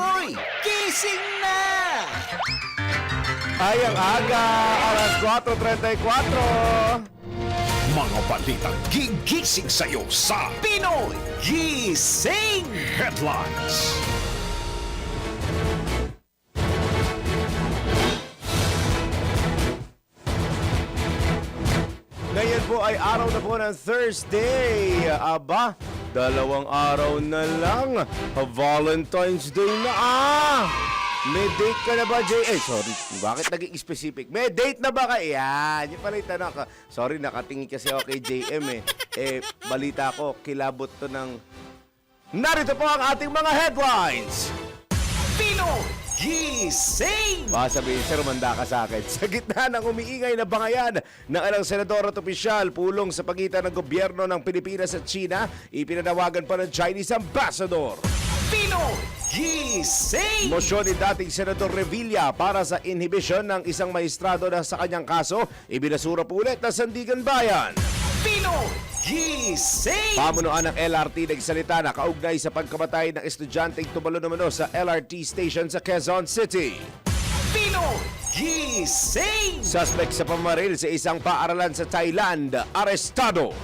Pinoy Gising na! Ay, ang aga, alas 4:34. Mga balitang gigising sa'yo sa Pinoy Gising! Headlines. Ngayon po ay araw na po ng Thursday. Aba, 2 araw na lang. Valentine's Day na. May date ka na ba, Jay? Sorry. Bakit naging specific? May date na ba ka? Yan. Yung pala yung tanong ka. Sorry, nakatingin kasi ako kay JM balita ko, kilabot to ng... Narito po ang ating mga headlines. Pinoy Gising! Baka sabihin, sir, manda ka sa akin. Sa gitna ng umiingay na bangayan ng ilang senador at opisyal pulong sa pagitan ng gobyerno ng Pilipinas at China, ipinanawagan pa ng Chinese Ambassador. Pinoy Gising! Mosyon ni dating Senador Revilla para sa inhibisyon ng isang maestrado na sa kanyang kaso, ibinasura po ulit ng Sandigan Bayan. Pinoy Gising! Pamunuan ng LRT nagsalita na kaugnay sa pagkamatay ng estudyanteng tumalo-namano sa LRT station sa Quezon City. Pinoy Gising! Suspect sa pamaril sa isang paaralan sa Thailand, arestado.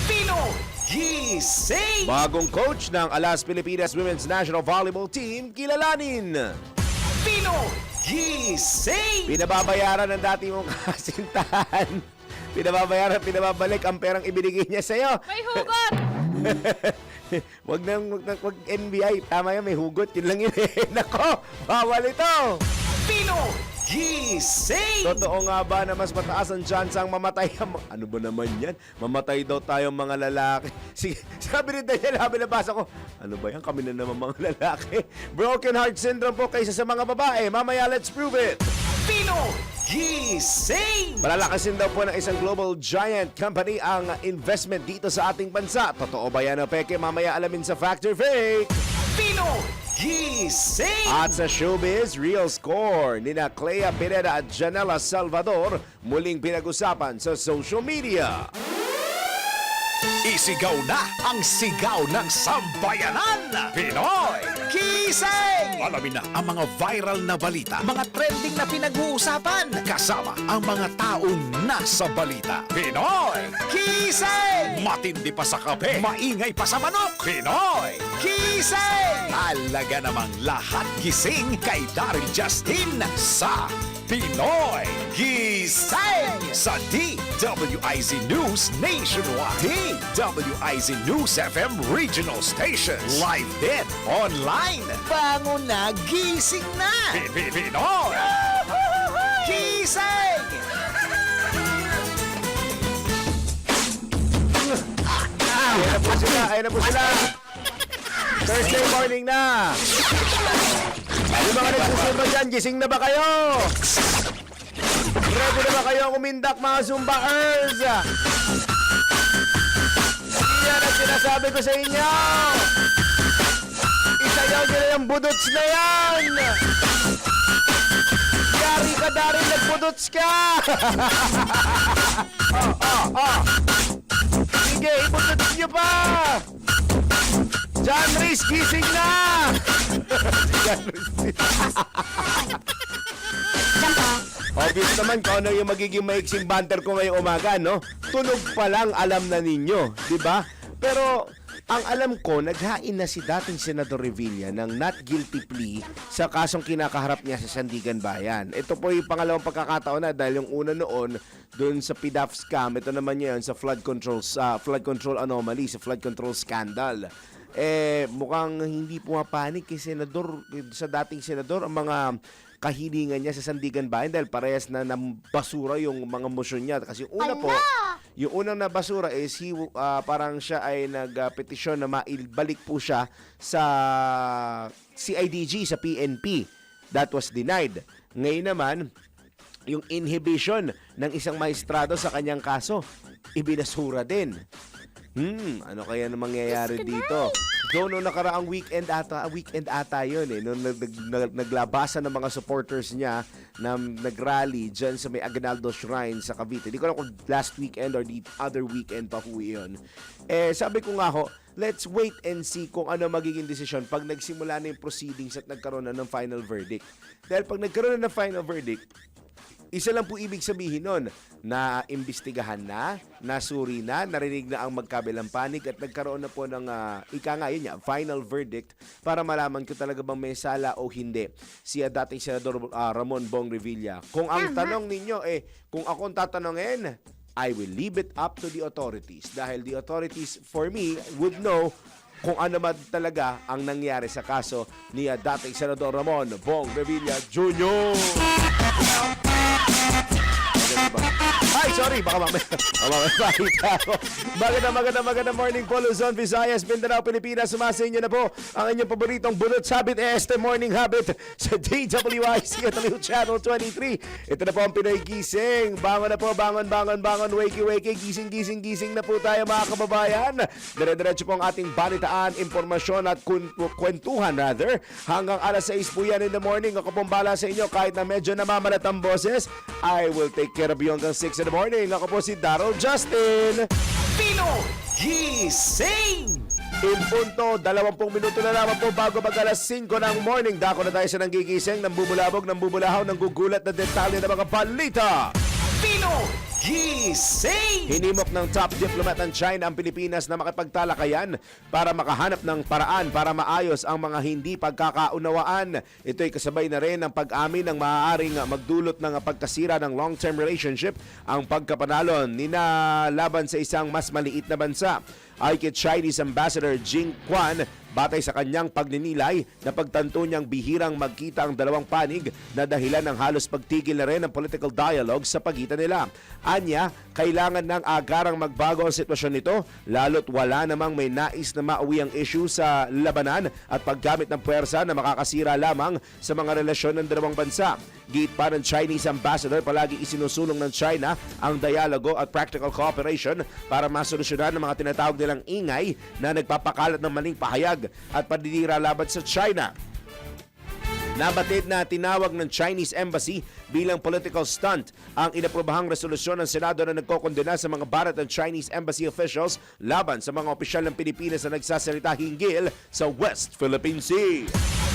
Pinoy Gising! Bagong coach ng Alas Pilipinas Women's National Volleyball Team, kilalanin. Pinoy Gising! Pinababayaran ng dati mong kasintahan. Pinababalik ang perang ibinigay niya sa'yo. May hugot! Wag NBI. Tama yan, may hugot. Yun lang yun Nako, bawal ito. Pinoy Gising! Totoo nga ba na mas mataas ang chance ang mamatay? Ano ba naman yan? Mamatay daw tayong mga lalaki. Sige, sabi rin Daniel, habi nabasa ko. Ano ba yan? Kami na naman mga lalaki. Broken heart syndrome po kaysa sa mga babae. Mamaya, let's prove it. Pinoy Gising! Palalakasin daw po ng isang global giant company ang investment dito sa ating bansa. Totoo ba yan o peke? Mamaya alamin sa Fact or Fake. Pinoy Gising! At sa showbiz, real score ni na Clea Pineda at Janela Salvador muling pinag-usapan sa social media. Isigaw na ang sigaw ng sambayanan. Pinoy Gising! Alamin na ang mga viral na balita, mga trending na pinag-uusapan, kasama ang mga taong nasa balita. Pinoy Gising! Matindi pa sa kape, maingay pa sa manok. Pinoy Gising! Talaga namang lahat gising kay Daryl Justin sa Pinoy Gising sa DWIZ News Nationwide, DWIZ News FM Regional Stations, live din online. Bangon na, gising na! Pinoy Gising! Ayan na po sila. Thursday morning na. Yung mga nagsusunod dyan, gising na ba kayo? Ready na ba kayo umindak mga Zumbaers? Yan ang sinasabi ko sa inyo. Isayaw nyo na yung budots na yan. Yari ka darin, nagbudots ka. Sige, ibudots nyo pa. John Reese, gising na. Obvious naman kung ano yung magiging maiksing banter ko ngayong umaga, no? Tunog pa lang alam na ninyo, di ba? Pero ang alam ko, naghain na si dating Senador Revilla ng not guilty plea sa kasong kinakaharap niya sa Sandigan Bayan. Ito po yung pangalawang pagkakataon na dahil yung una noon doon sa PDAF scam, ito naman yun sa flood control anomaly, sa flood control scandal. Mukhang hindi pumapanik kay Senador, sa dating Senador, ang mga kahilingan niya sa Sandigan Bayan dahil parehas na nabasura yung mga motion niya. Kasi una po, yung unang nabasura is parang siya ay nagpetisyon na maibalik po siya sa CIDG, sa PNP. That was denied. Ngayon naman, yung inhibition ng isang maestrado sa kanyang kaso, ibinasura din. Ano kaya na mangyayari dito? So, noong nakaraang weekend ata yun eh. Noong naglabasan ng mga supporters niya na nagrally dyan sa may Aguinaldo Shrine sa Cavite. Hindi ko alam kung last weekend or the other weekend pa po yun. Sabi ko nga ho, let's wait and see kung ano magiging desisyon pag nagsimula na yung proceedings at nagkaroon na ng final verdict. Dahil pag nagkaroon na ng final verdict, isa lang po ibig sabihin nun, na imbestigahan na, nasuri na, narinig na ang magkabilang panig at nagkaroon na po ng, final verdict para malaman kung talaga bang may sala o hindi si dating Senador Ramon Bong Revilla. Kung ang tanong ninyo kung akong tatanungin, I will leave it up to the authorities. Dahil the authorities, for me, would know kung ano man talaga ang nangyari sa kaso ni dating Senador Ramon Bong Revilla Jr. Ay, sorry, baka mamaya makita ako. Magandang morning po, Luzon, Visayas, Mindanao, Pilipinas. Sumasa inyo na po ang inyong paboritong Bunot Habit, Este Morning Habit sa DWIC at Channel 23. Ito na po ang Pinoy Gising. Bangon na po, bangon, wakey, gising na po tayo mga kababayan. Dire-diretso po ang ating balitaan, informasyon at kwentuhan hanggang alas 6 po yan in the morning. Ako pong bala sa inyo kahit na medyo namamalat ang boses. I will take care of you hanggang 6 in the morning. Ako po si Darrell Justin. Pinoy Gising! In punto, 20 minuto na lamang po bago mag alas 5 ng morning. Dako na tayo sa nanggigising, nambubulabog, nambubulahaw, nanggugulat na detalye ng mga balita. Pinoy Gising! Hinimok ng top diplomat ng China ang Pilipinas na makipagtalakayan para makahanap ng paraan para maayos ang mga hindi pagkakaunawaan. Ito'y kasabay na rin ng pag-amin ng maaaring magdulot ng pagkasira ng long-term relationship ang pagkapanalo nina laban sa isang mas maliit na bansa. Ay kay Chinese Ambassador Jing Quan, batay sa kanyang pagninilay na pagtanto niyang bihirang magkita ang dalawang panig na dahilan ng halos pagtigil na rin ng political dialogue sa pagitan nila. Anya, kailangan ng agarang magbago ang sitwasyon nito lalo't wala namang may nais na mauwi ang issue sa labanan at paggamit ng puwersa na makakasira lamang sa mga relasyon ng dalawang bansa. Giit pa ng Chinese Ambassador, palagi isinusulong ng China ang dialogo at practical cooperation para masolusyonan ang mga tinatawag nilang ingay na nagpapakalat ng maling pahayag at paninira laban sa China. Nabatid na tinawag ng Chinese Embassy bilang political stunt ang inaprobahang resolusyon ng Senado na nagkokondena sa mga barat ng Chinese Embassy officials laban sa mga opisyal ng Pilipinas na nagsasalita hinggil sa West Philippine Sea.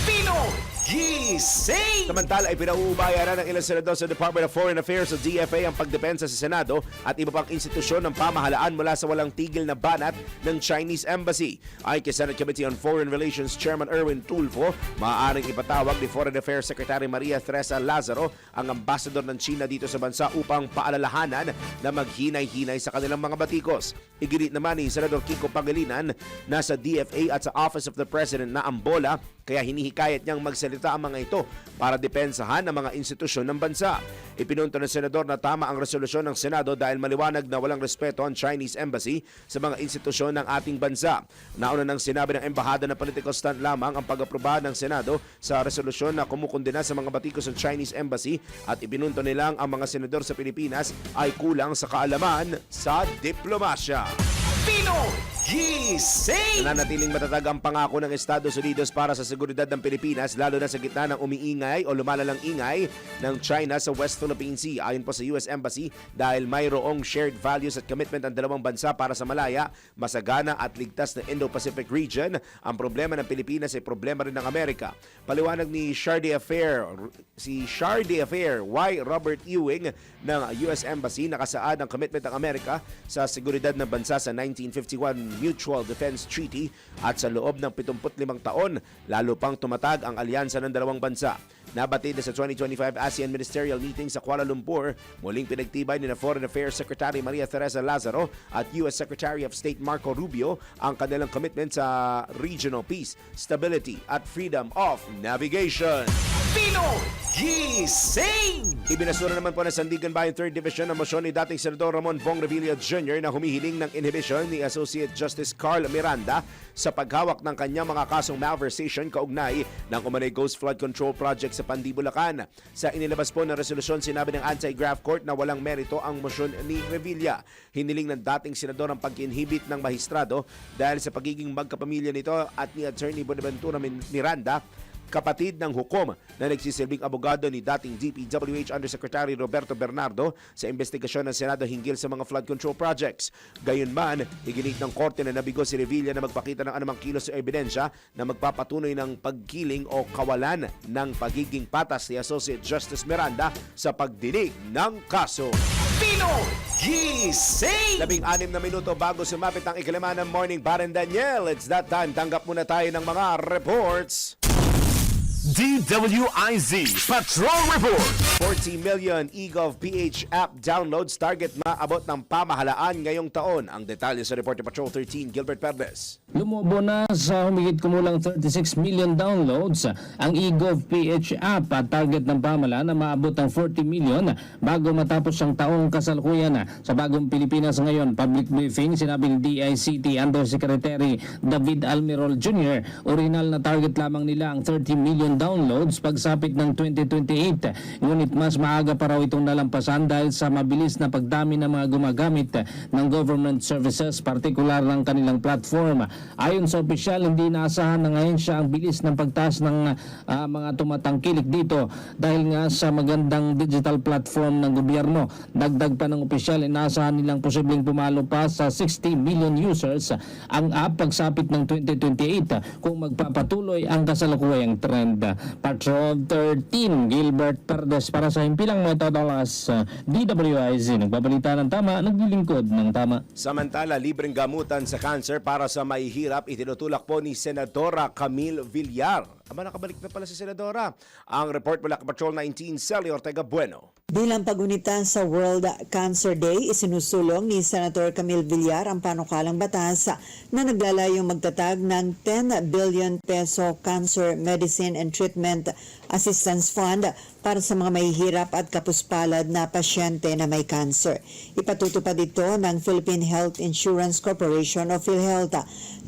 Pinoy Gising! Samantala ay pinauubaya na ng ilang senador sa Department of Foreign Affairs o DFA ang pagdepensa sa Senado at iba pang institusyon ng pamahalaan mula sa walang tigil na banat ng Chinese Embassy. Ayon kay Senate Committee on Foreign Relations Chairman Erwin Tulfo, maaaring ipatawag ni Foreign Affairs Secretary Maria Teresa Lazaro ang ambassador ng China dito sa bansa upang paalalahanan na maghinay-hinay sa kanilang mga batikos. Iginit naman ni Senador Kiko Pangilinan na sa DFA at sa Office of the President na ambola, kaya hinihikayat niyang magsalita ang mga ito para depensahan ang mga institusyon ng bansa. Ipinunto ng senador na tama ang resolusyon ng Senado dahil maliwanag na walang respeto ang Chinese Embassy sa mga institusyon ng ating bansa. Nauna nang sinabi ng embahada na political stunt lamang ang pag-aproba ng Senado sa resolusyon na kumukundena sa mga batikos ng Chinese Embassy at ipinunto nilang ang mga senador sa Pilipinas ay kulang sa kaalaman sa diplomasya. Pinoy Gising! Nananatiling matatag ang pangako ng Estados Unidos para sa seguridad ng Pilipinas lalo na sa gitna ng umiingay o lumalalang ingay ng China sa West Philippine Sea. Ayon po sa US Embassy, dahil mayroong shared values at commitment ang dalawang bansa para sa malaya, masagana at ligtas na Indo-Pacific region, ang problema ng Pilipinas ay problema rin ng Amerika. Paliwanag ni si Charde Affair Y. Robert Ewing ng US Embassy, nakasaad ang commitment ng Amerika sa seguridad ng bansa sa 1951 Mutual Defense Treaty at sa loob ng 75 taon, lalo pang tumatag ang alyansa ng dalawang bansa. Nabatid na sa 2025 ASEAN Ministerial Meeting sa Kuala Lumpur, muling pinagtibay ni Foreign Affairs Secretary Maria Teresa Lazaro at US Secretary of State Marco Rubio ang kanilang commitment sa regional peace, stability at freedom of navigation. Pinoy Gising! Ibinasura naman po ng Sandigan Bayan 3rd Division ang motion ni dating Senador Ramon Bong Revilla Jr. na humihiling ng inhibition ni Associate Justice Carl Miranda sa paghawak ng kanyang mga kasong malversation kaugnay ng Umanay Ghost Flood Control Project sa Pandi, Bulacan. Sa inilabas po na resolusyon, sinabi ng Anti-Graft Court na walang merito ang motion ni Revilla. Hiniling ng dating senador ang pag-inhibit ng mahistrado dahil sa pagiging magkapamilya nito at ni Attorney Bonaventura Miranda, kapatid ng hukom na nagsisilbing abogado ni dating DPWH Undersecretary Roberto Bernardo sa investigasyon ng Senado hinggil sa mga flood control projects. Gayunman, iginig ng korte na nabigo si Revilla na magpakita ng anumang kilos o ebidensya na magpapatunay ng pagkiling o kawalan ng pagiging patas ni Associate Justice Miranda sa pagdinig ng kaso. Pinoy Gising! 16 na minuto bago sumapit ang ikalima ng Morning Baron Daniel. It's that time. Tanggap muna tayo ng mga reports. DWIZ Patrol Report. 40 million eGov PH app downloads target maabot ng pamahalaan ngayong taon. Ang detalye sa Reporter Patrol 13, Gilbert Perdes. Lumubo na sa humigit kumulang 36 million downloads ang eGov PH app at target ng pamahalaan na maabot ng 40 million bago matapos ang taong kasalukuyan. Sa bagong Pilipinas ngayon, public briefing, sinabi ni DICT Undersecretary David Almirol Jr., original na target lamang nila ang 30 million downloads pagsapit ng 2028. Ngunit mas maaga pa raw itong nalampasan dahil sa mabilis na pagdami ng mga gumagamit ng government services, partikular ng kanilang platform. Ayon sa opisyal, hindi naasahan ng ahensya ang bilis ng pagtaas ng mga tumatangkilik dito dahil nga sa magandang digital platform ng gobyerno. Dagdag pa ng opisyal, inaasahan nilang posibleng pumalo pa sa 60 million users ang app pagsapit ng 2028 kung magpapatuloy ang kasalukuyang trend. Patrol 13, Gilbert Perdes para sa himpilang mga todolas DWIZ. Nagbabalita ng tama, naglilingkod ng tama. Samantala, libreng gamutan sa cancer para sa mahihirap itinutulak po ni Senadora Camille Villar. Aba, nakabalik na pala si Senadora. Ang report mula kay Patrol 19, Celly Ortega Bueno. Bilang pagunita sa World Cancer Day, isinusulong ni Senator Camille Villar ang panukalang batas na naglalayong magtatag ng 10 billion peso Cancer Medicine and Treatment Assistance Fund para sa mga mahihirap at kapuspalad na pasyente na may cancer. Ipatutupad ito ng Philippine Health Insurance Corporation o PhilHealth.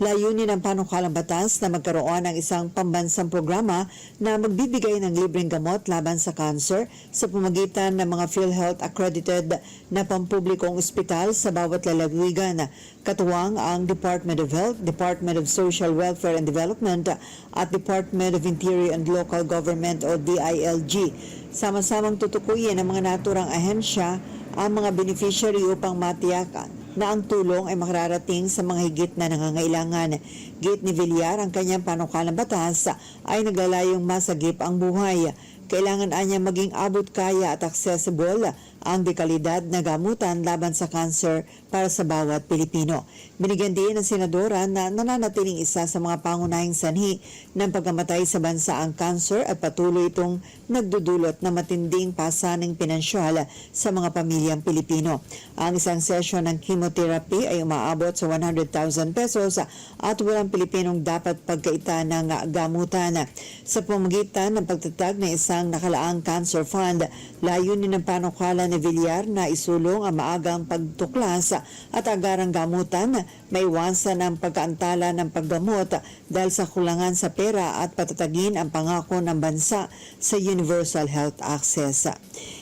Layunin ng panukalang batas na magkaroon ng isang pambansang programa na magbibigay ng libreng gamot laban sa cancer sa pamagitan ng mga PhilHealth accredited na pampublikong ospital sa bawat lalawigan. Katuwang ang Department of Health, Department of Social Welfare and Development at Department of Interior and Local Government o DILG. Sama-samang tutukuyin ng mga naturang ahensya ang mga beneficiary upang matiyakan na ang tulong ay makararating sa mga higit na nangangailangan. Git ni Villar, ang kanyang panukalang batas ay naglalayong masagip ang buhay. Kailangan anya maging abot kaya at accessible ang dekalidad na gamutan laban sa cancer para sa bawat Pilipino. Binigyan din ng senadora na nananatiling isa sa mga pangunahing sanhi ng pagkamatay sa bansa ang cancer at patuloy itong nagdudulot na matinding pasaning pinansyal sa mga pamilyang Pilipino. Ang isang session ng chemotherapy ay umaabot sa 100,000 pesos at walang Pilipinong dapat pagkaita ng gamutan. Sa pamamagitan ng pagtatag ng isang nakalaang cancer fund, layunin ng panukala ni Villar na isulong ang maagang pagtuklas at agarang gamutan, maiwasan ang pagkaantala ng paggamot dahil sa kulangan sa pera at patatagin ang pangako ng bansa sa universal health access.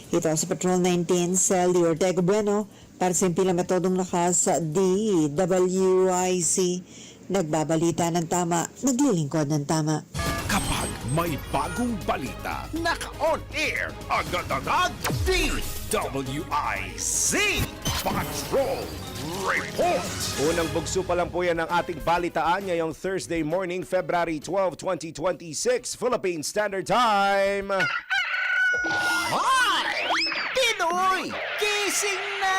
Ito sa Patrol 19, Celly Ortega Bueno para sa impilang metodong lakas sa DWIC. Nagbabalita ng tama, naglilingkod ng tama. Kapag may bagong balita, naka-on air, agad-agad, DWIZ Patrol Report. Unang bugso pa lang po yan ng ating balitaan ngayong Thursday morning, February 12, 2026, Philippine Standard Time. Hoy! Pinoy Gising na!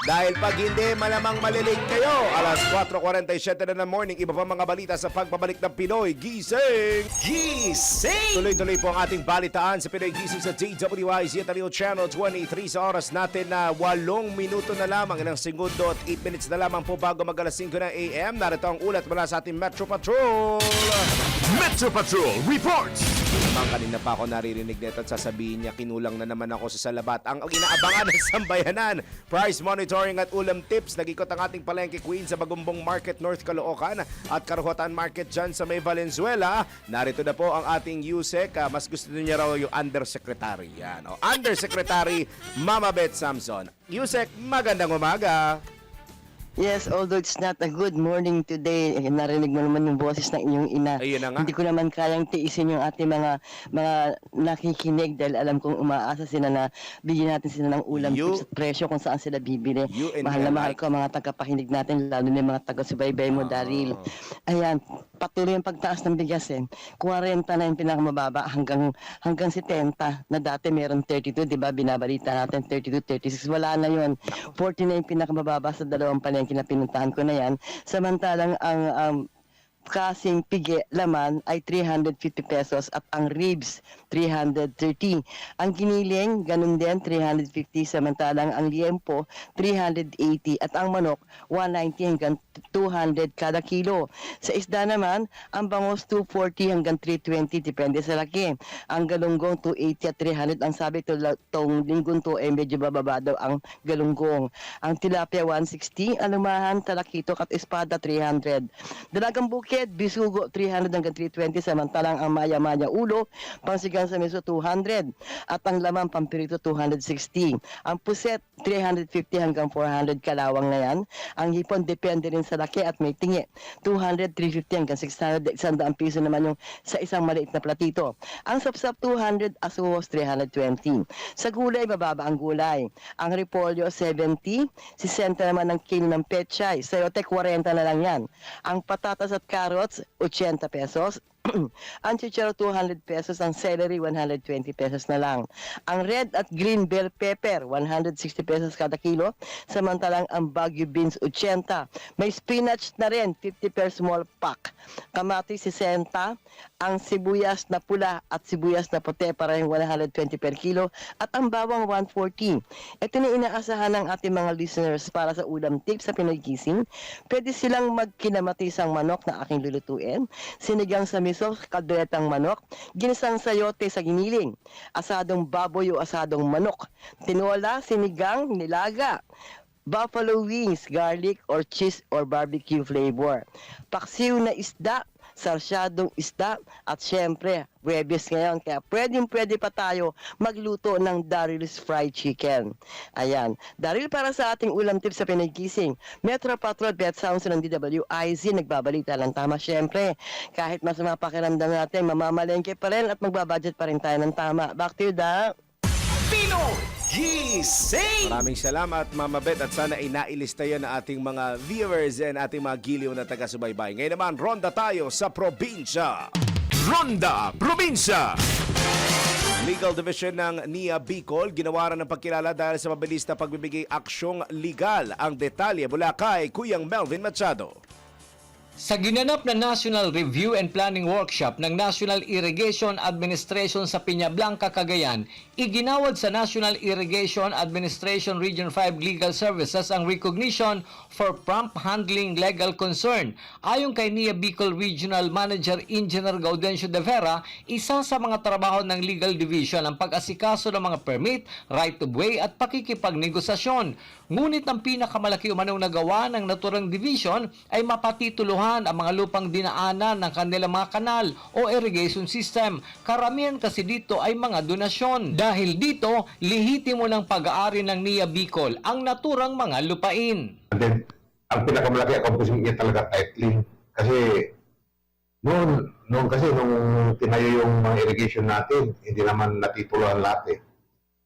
Dahil pag hindi, malamang malilate kayo. Alas 4:47 na ng morning, iba pa mga balita sa pagbabalik ng Pinoy Gising. Gising! Tuloy-tuloy po ang ating balitaan sa Pinoy Gising sa DWIZ at Real Channel 23 sa oras natin na 8 minuto na lamang, ilang segundo at 8 minutes na lamang po bago mag-alas 5 ng AM. Narito ang ulat mula sa ating Metro Patrol. Metro Patrol Reports. Mang kanina pa ako naririnig nito at sasabihin niya, kinulang na naman ako sa salabat. Ang inaabangan ng sambayanan, price monitor Shoring at Ulam Tips. Nag-ikot ang ating palengke queen sa Bagumbong Market, North Caloocan at Karuhatan Market dyan sa May Valenzuela. Narito na po ang ating Yusek. Mas gusto niya raw yung Undersecretary. Yan, Undersecretary Mama Beth Samson. Yusek, magandang umaga. Yes, although it's not a good morning today, narinig mo naman yung boses ng inyong ina. Ayun na nga. Hindi ko naman kayang tiisin yung ating mga nakikinig dahil alam kong umaasa sila na bigyan natin sila ng ulam You- tips at presyo kung saan sila bibili. You and Mahal na me mahal alike. ko ang mga tagapakinig natin, lalo na yung mga taga-subaybay mo, Daryl. Ayan, patuloy ang pagtaas ng bigas 40 na yung pinakamababa hanggang 70 na dati meron 32, di ba? Binabalita natin 32, 36. Wala na yun. 40 na yung pinakamababa sa dalawang palengke na pinuntahan ko na yan. Samantalang ang kasing pigi laman ay 350 pesos at ang ribs 330. Ang giniling ganun din 350 samantalang ang liempo 380 at ang manok 190 hanggang 200 kada kilo. Sa isda naman ang bangos 240 hanggang 320 depende sa laki. Ang galunggong 280 at 300. Ang sabi tong linggong to ay medyo bababa daw ang galunggong. Ang tilapia 160, alumahan, talakito at espada 300. Dalagang bukid bisugo 300 hanggang 320 samantalang ang maya-maya ulo pangsigang sa miso 200 at ang laman pampirito 260. Ang puset 350 hanggang 400 kalawang na yan. Ang hipon depende rin sa laki at may tingi 200, 350 hanggang 600. 100 piso naman yung sa isang maliit na platito. Ang sapsap 200, asuhos 320. Sa gulay mababa ang gulay. Ang repolyo 70, 60 naman ang kilo ng pechay. Sayote 40 na lang yan. Ang patatas at carrots 80 pesos. Ang chicharo 200 pesos, ang celery 120 pesos na lang. Ang red at green bell pepper 160 pesos kada kilo, samantalang ang Baguio beans 80. May spinach na rin 50 per small pack. Kamatis 60, ang sibuyas na pula at sibuyas na puti parehong 120 per kilo at ang bawang 140. Ito na inaasahan ng ating mga listeners para sa ulam tips sa Pinoy Gising. Pwede silang magkinamatisang manok na aking lulutuin, sinigang sa miso, kalderetang manok, ginisang sayote sa giniling, asadong baboy o asadong manok, tinola, sinigang, nilaga, buffalo wings, garlic or cheese or barbecue flavor, paksiw na isda, sarsyadong isda, at syempre, Huwebes ngayon, kaya pwede pa tayo magluto ng Daryl's Fried Chicken. Ayan, Daryl para sa ating ulam tips sa Pinoy Gising. Metro Patrol, Beth Sounds ng DWIZ, nagbabalita ng tama syempre. Kahit masama pakiramdam natin, mamamalengke pa rin at magbabudget pa rin tayo ng tama. Back to you, Da. Pinoy Gising! Maraming salamat, Mama Beth, at sana ay nailista yan ng ating mga viewers and ating mga giliw na taga-subaybay. Ngayon naman, ronda tayo sa probinsya. Ronda Probinsya. Legal Division ng NIA Bicol ginawaran ng pagkilala dahil sa mabilis na pagbibigay aksyong legal. Ang detalye mula kay Kuyang Melvin Machado. Sa ginanap na National Review and Planning Workshop ng National Irrigation Administration sa Peña Blanca, Cagayan, iginawad sa National Irrigation Administration Region 5 Legal Services ang recognition for prompt handling legal concern. Ayon kay NIA Bicol Regional Manager Engineer Gaudencio de Vera, isa sa mga trabaho ng Legal Division ang pag-asikaso ng mga permit, right of way at pakikipagnegosasyon. Ngunit ang pinakamalaki umanong nagawa ng naturang division ay mapatituluhan ang mga lupang dinaanan ng kanilang mga kanal o irrigation system. Karamihan kasi dito ay mga donasyon. Dahil dito, lehitimo ng pag-aari ng NIA Bicol ang naturang mga lupain. And then, ang pinakamalaki accomplishment niya talaga titling. Kasi noon nung tinayo yung mga irrigation natin, hindi naman natituluhan lahat eh.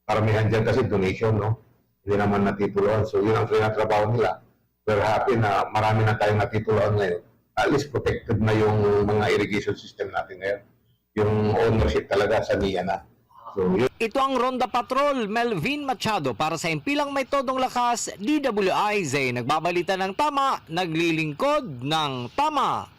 Karamihan dyan kasi donation, no? Hindi naman natituluhan. So yun ang trabaho nila. We're happy na marami na tayong natituluhan ngayon. At least protected na yung mga irrigation system natin ngayon. Yung ownership talaga sa NIA na. So yun. Ito ang Ronda Patrol, Melvin Machado para sa Impilang May Todong Lakas, DWIZ. Nagbabalita ng tama, naglilingkod ng tama.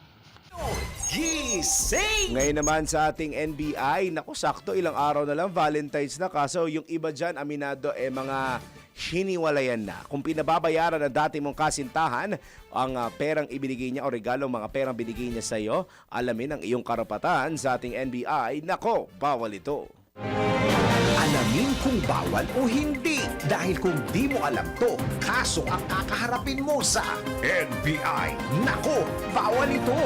Gising! Ngayon naman sa ating NBI, naku sakto ilang araw na lang Valentine's na, kaso yung iba dyan aminado mga hiniwalayan na. Kung pinababayaran na dati mong kasintahan ang perang ibinigay niya o regalo mga perang binigay niya sa iyo, alamin ang iyong karapatan sa ating NBI. Nako, bawal ito. Alamin kung bawal o hindi. Dahil kung di mo alam to, kaso ang kakaharapin mo sa NBI. Nako, bawal ito.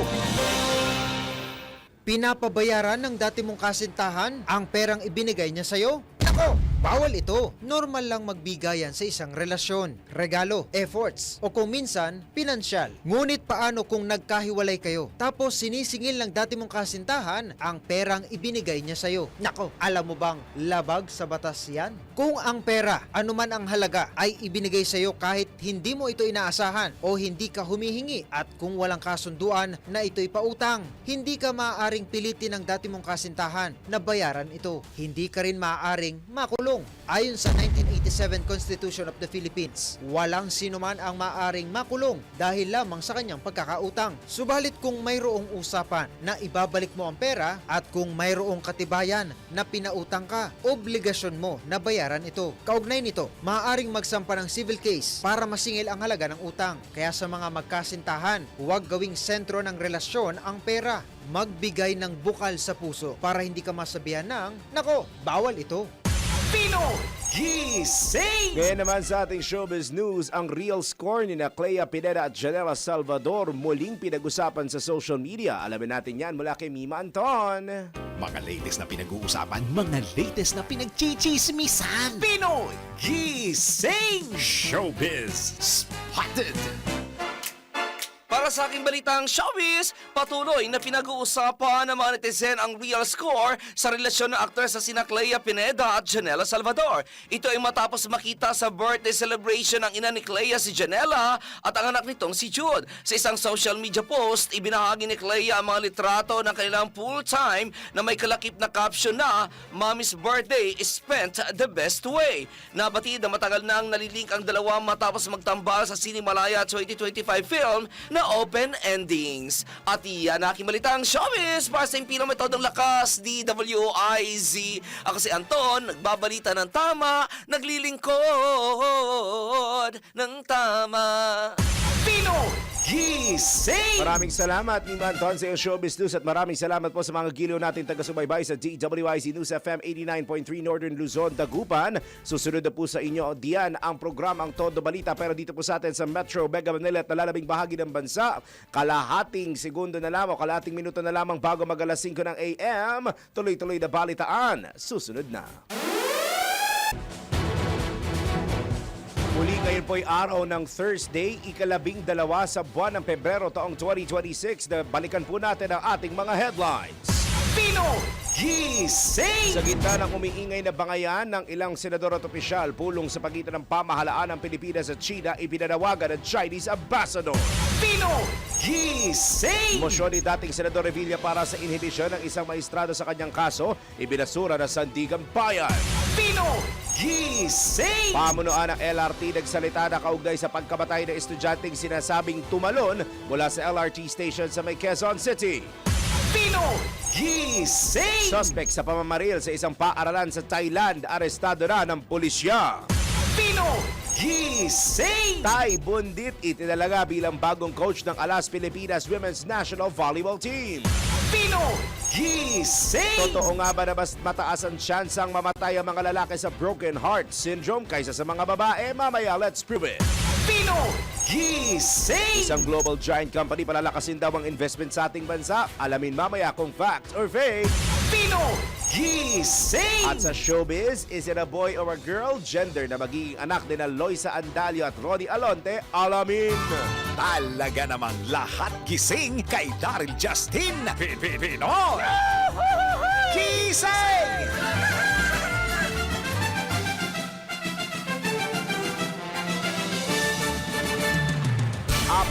Pinapabayaran ng dati mong kasintahan ang perang ibinigay niya sa'yo? Nako, bawal ito. Normal lang magbigayan sa isang relasyon, regalo, efforts, o kung minsan, pinansyal. Ngunit paano kung nagkahiwalay kayo? Tapos sinisingil ng dati mong kasintahan ang perang ibinigay niya sa'yo. Nako, alam mo bang labag sa batas yan? Kung ang pera, anuman ang halaga, ay ibinigay sa'yo kahit hindi mo ito inaasahan o hindi ka humihingi at kung walang kasunduan na ito'y pautang, hindi ka maaaring pilitin ng dati mong kasintahan na bayaran ito. Hindi ka rin maaaring makulong. Ayon sa 1987 Constitution of the Philippines, walang sinuman ang maaaring makulong dahil lamang sa kanyang pagkakautang. Subalit kung mayroong usapan na ibabalik mo ang pera at kung mayroong katibayan na pinautang ka, obligasyon mo na bayaran ito. Kaugnay nito, maaaring magsampa ng civil case para masingil ang halaga ng utang. Kaya sa mga magkasintahan, huwag gawing sentro ng relasyon ang pera. Magbigay ng bukal sa puso para hindi ka masabihan ng, nako, bawal ito. Pinoy Gising! Kaya naman sa ating showbiz news, ang real score ni na Clea Pineda at Janela Salvador muling pinag-usapan sa social media. Alamin natin yan mula kay Mima Anton. Mga latest na pinag-uusapan, mga latest na pinagchichismisan. Pinoy Gising! Showbiz Spotted! Para sa aking balitang showbiz, patuloy na pinag-uusapan ng mga netizen ang real score sa relasyon ng aktres sa sina Clea Pineda at Janela Salvador. Ito ay matapos makita sa birthday celebration ng ina ni Clea si Janela at ang anak nitong si Jude. Sa isang social media post, ibinahagi ni Clea ang mga litrato ng kanilang pool time na may kalakip na caption na Mommy's birthday is spent the best way. Nabatid na matagal nang nalilink ang dalawa matapos magtambal sa Cinemalaya 2025 film na open endings. At iyan aking balitang showbiz para sa impilang metodong lakas, DWIZ. Ako si Anton, nagbabalita ng tama, naglilingkod ng tama. Pinoy Gising! Maraming salamat, Mima Anton, sa iyong showbiz news at maraming salamat po sa mga giliw natin taga-subaybay sa DWIZ News FM 89.3 Northern Luzon, Dagupan. Susunod na po sa inyo diyan ang programang Todo Balita, pero dito po sa atin sa Metro Mega Manila at nalalabing bahagi ng bansa, kalahating segundo na lamang, kalahating minuto na lamang bago mag-alas 5 ng AM, tuloy-tuloy na balitaan. Susunod na. Muli ngayon po'y araw ng Thursday, ika-12 sa buwan ng Pebrero taong 2026. Balikan po natin ang ating mga headlines. Pinoy Gising! Sa gitna ng umiingay na bangayan ng ilang senador at opisyal, pulong sa pagitan ng pamahalaan ng Pilipinas at China, ipinanawagan ng Chinese ambassador. Pinoy Gising! Mosyon ni dating Senador Revilla para sa inhibisyon ng isang maestrado sa kanyang kaso, ibinasura ng Sandigan Bayan. Pinoy Gising! Pamunuan ng LRT nagsalita na kaugnay sa pagkamatay ng estudyanteng sinasabing tumalon mula sa LRT station sa may Quezon City. Pinoy Gising! Suspect sa pamamaril sa isang paaralan sa Thailand, arestado na ng pulisya. Pinoy Gising! Tay Bundit itinalaga bilang bagong coach ng Alas Pilipinas Women's National Volleyball Team. Pinoy Gising! Totoo nga ba na mas mataas ang tsansang mamatay ang mga lalaki sa broken heart syndrome kaysa sa mga babae? Mamaya, let's prove it. Pinoy Gising! Isang global giant company palalakasin daw ang investment sa ating bansa. Alamin mamaya kung fact or fake. Pinoy Gising! At sa showbiz, is it a boy or a girl? Gender na magiging anak ni na Loisa Andalio at Ronnie Alonte? Alamin! Talaga namang lahat gising kay Daryl Justin Pinoy Gising!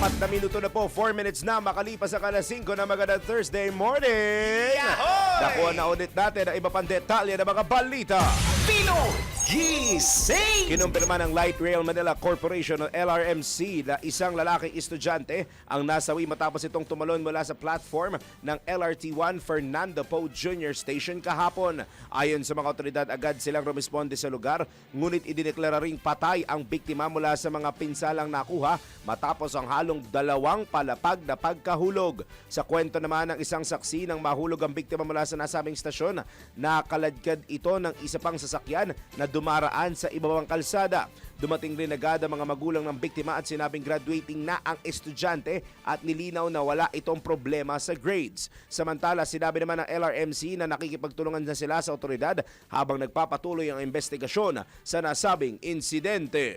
4 na minuto na po, 4 minutes na makalipas ang alas 5 na magandang Thursday morning. Yahoy! Nakuha na ulit natin ang iba pang detalye ng mga balita. Pinoy gising! Kinumpirma ng Light Rail Manila Corporation o LRMC na isang lalaking estudyante ang nasawi matapos itong tumalon mula sa platform ng LRT1 Fernando Poe Jr. Station kahapon. Ayon sa mga otoridad, agad silang rumisponde sa lugar, ngunit idineklara ring patay ang biktima mula sa mga pinsalang nakuha matapos ang halong 2 palapag na pagkahulog. Sa kwento naman ng isang saksi nang mahulog ang biktima mula sa nasabing stasyon, nakaladkad ito ng isa pang sasakyan na dumaraan sa ibabang kalsada. Dumating rin agad ang mga magulang ng biktima at sinabing graduating na ang estudyante at nilinaw na wala itong problema sa grades. Samantala, sinabi naman ng LRMC na nakikipagtulungan na sila sa otoridad habang nagpapatuloy ang investigasyon sa nasabing insidente.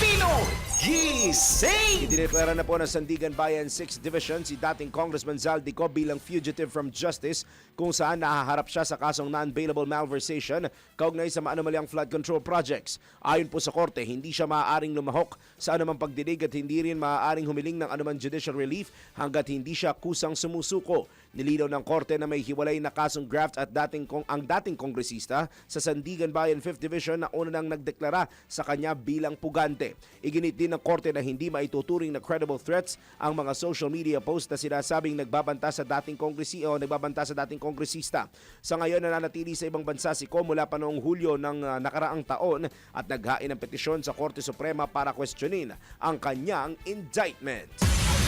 Pino gising! Idineklara na po ng Sandigan Bayan 6th Division si dating Congressman Zaldico bilang fugitive from justice kung saan nahaharap siya sa kasong non-bailable malversation kaugnay sa maanumalyang flood control projects. Ayon po sa korte, hindi siya maaaring lumahok sa anumang pagdinig at hindi rin maaaring humiling ng anumang judicial relief hanggat hindi siya kusang sumusuko. Nilinaw ng korte na may hiwalay na kasong graft at ang dating kongresista sa Sandigan Bayan 5th Division na una nang nagdeklara sa kanya bilang pugante. Iginit din ng korte na hindi maituturing na credible threats ang mga social media posts na sinasabing nagbabanta sa dating kongresista. Sa ngayon, nananatili sa ibang bansa si Ko mula pa noong Hulyo ng nakaraang taon at naghain ng petisyon sa Korte Suprema para questionin ang kanyang indictment.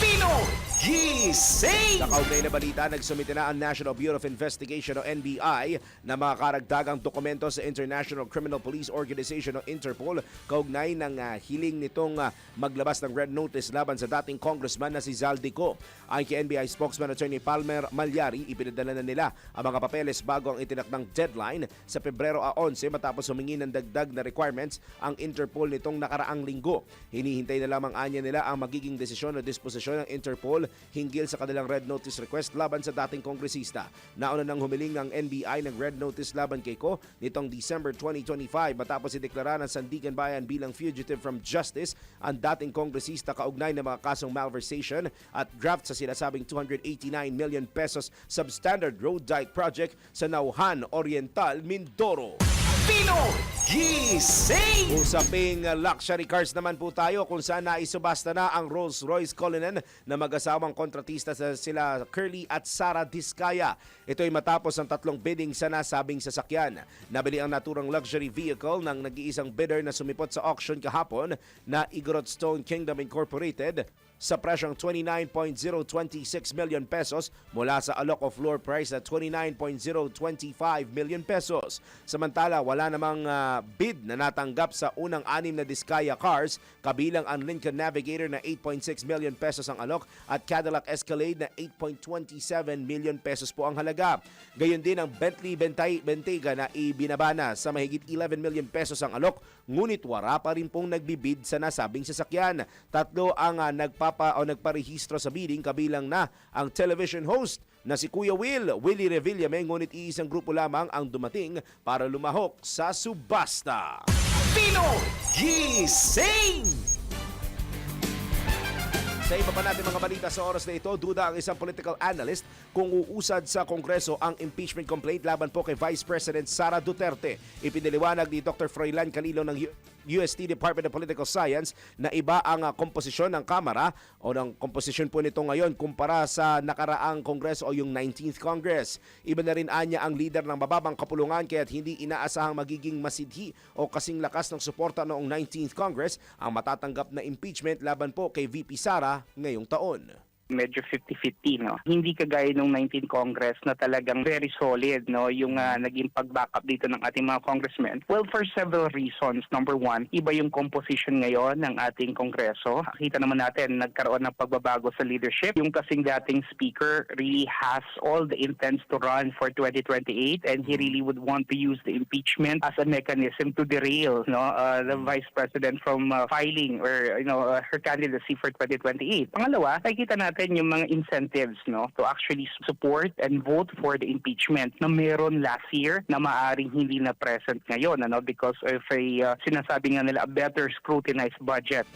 Pino gising! Sa kaugnay na balita, nagsumite na ang National Bureau of Investigation o NBI na mga karagdagang dokumento sa International Criminal Police Organization o Interpol kaugnay ng hiling nitong maglabas ng red notice laban sa dating congressman na si Zaldico. Ayon kay NBI spokesman Attorney Palmer Malyari, ipinadala na nila ang mga papeles bago ang itinakdang deadline sa Pebrero 11 matapos humingi ng dagdag na requirements ang Interpol nitong nakaraang linggo. Hinihintay na lamang anya nila ang magiging desisyon o disposisyon ng Interpol hinggil sa kanilang red notice request laban sa dating kongresista. Nauna nang humiling ng NBI ng red notice laban kay Ko nitong December 2025 matapos ideklara ng Sandigan Bayan bilang fugitive from justice ang dating kongresista kaugnay ng mga kasong malversation at graft sa sinasabing 289 million pesos substandard road dike project sa Nauhan Oriental, Mindoro. Pino gising! Usaping luxury cars naman po tayo kung saan naisubasta na ang Rolls-Royce Cullinan na mag-asawang kontratista sa sila Curly at Sara Diskaya. Ito ay matapos ang 3 bidding sa nasabing sasakyan. Nabili ang naturang luxury vehicle ng nag-iisang bidder na sumipot sa auction kahapon na Igorot Stone Kingdom Incorporated sa presyong 29.026 million pesos mula sa alok o floor price na 29.025 million pesos. Samantala, wala namang bid na natanggap sa unang 6 na Diskaya cars, kabilang ang Lincoln Navigator na 8.6 million pesos ang alok at Cadillac Escalade na 8.27 million pesos po ang halaga. Gayon din ang Bentley Bentayga na ibinabana sa mahigit 11 million pesos ang alok, ngunit wala pa rin pong nagbibid sa nasabing sasakyan. 3 ang nagparehistro sa bidding, kabilang na ang television host na si Kuya Willie Revillame, ngunit iisang grupo lamang ang dumating para lumahok sa subasta. Pino gising! Sa iba pa natin mga balita sa oras na ito, duda ang isang political analyst kung uusad sa Kongreso ang impeachment complaint laban po kay Vice President Sara Duterte. Ipiniliwanag ni Dr. Froilan Calilo ng UST Department of Political Science na iba ang komposisyon ng Kamara o ng komposisyon po nito ngayon kumpara sa nakaraang Kongreso o yung 19th Congress. Iba na rin anya ang leader ng mababang kapulungan kaya't hindi inaasahang magiging masidhi o kasing lakas ng suporta noong 19th Congress ang matatanggap na impeachment laban po kay VP Sara ngayong taon. Medyo 50-50, no? Hindi kagaya nung 19 Congress na talagang very solid, no? Yung naging pag-backup dito ng ating mga congressmen. Well, for several reasons. Number one, iba yung composition ngayon ng ating Kongreso. Kita naman natin, nagkaroon ng pagbabago sa leadership. Yung kasing dating speaker really has all the intents to run for 2028 and he really would want to use the impeachment as a mechanism to derail, no? The Vice President from filing or, her candidacy for 2028. Pangalawa, nakikita natin yung mga incentives, no, to actually support and vote for the impeachment na meron last year na maaring hindi na present ngayon, because of a sinasabi nga nila a better scrutinized budget.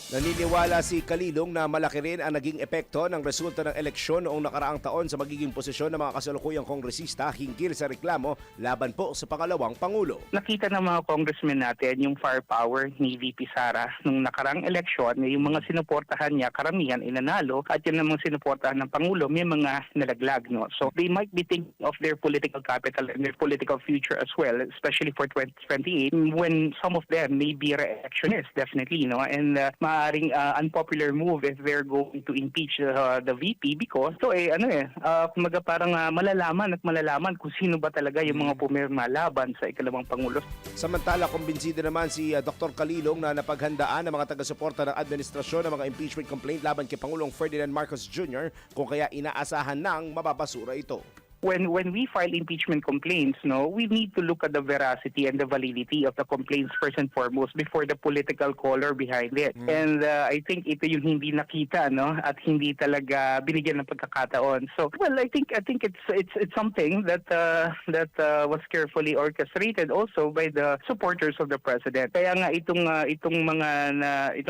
Naniniwala si Kalilong na malaki rin ang naging epekto ng resulta ng eleksyon noong nakaraang taon sa magiging posisyon ng mga kasalukuyang kongresista hinggil sa reklamo laban po sa pangalawang Pangulo. Nakita ng mga congressmen natin yung firepower ni VP Sara nung nakarang eleksyon, yung mga sinuportahan niya, karamihan inanalo, at yung mga sinuportahan ng Pangulo, may mga nalaglag. No? So they might be thinking of their political capital and their political future as well, especially for 2028, when some of them may be re-electionists, definitely. No? And maaring unpopular move if they're going to impeach the VP because kumaga parang malalaman kung sino ba talaga yung mga pumirma laban sa ikalawang Pangulo. Samantala, kumbinsido naman si Dr. Kalilong na napaghandaan ng mga taga-suporta ng administrasyon ng mga impeachment complaint laban kay Pangulong Ferdinand Marcos Jr. kung kaya inaasahan ng mababasura ito. When we file impeachment complaints, we need to look at the veracity and the validity of the complaints first and foremost before the political color behind it. And I think ito yung hindi nakita, at hindi talaga binigyan ng pagkakataon. So, I think it's something that was carefully orchestrated also by the supporters of the president. Kaya nga itong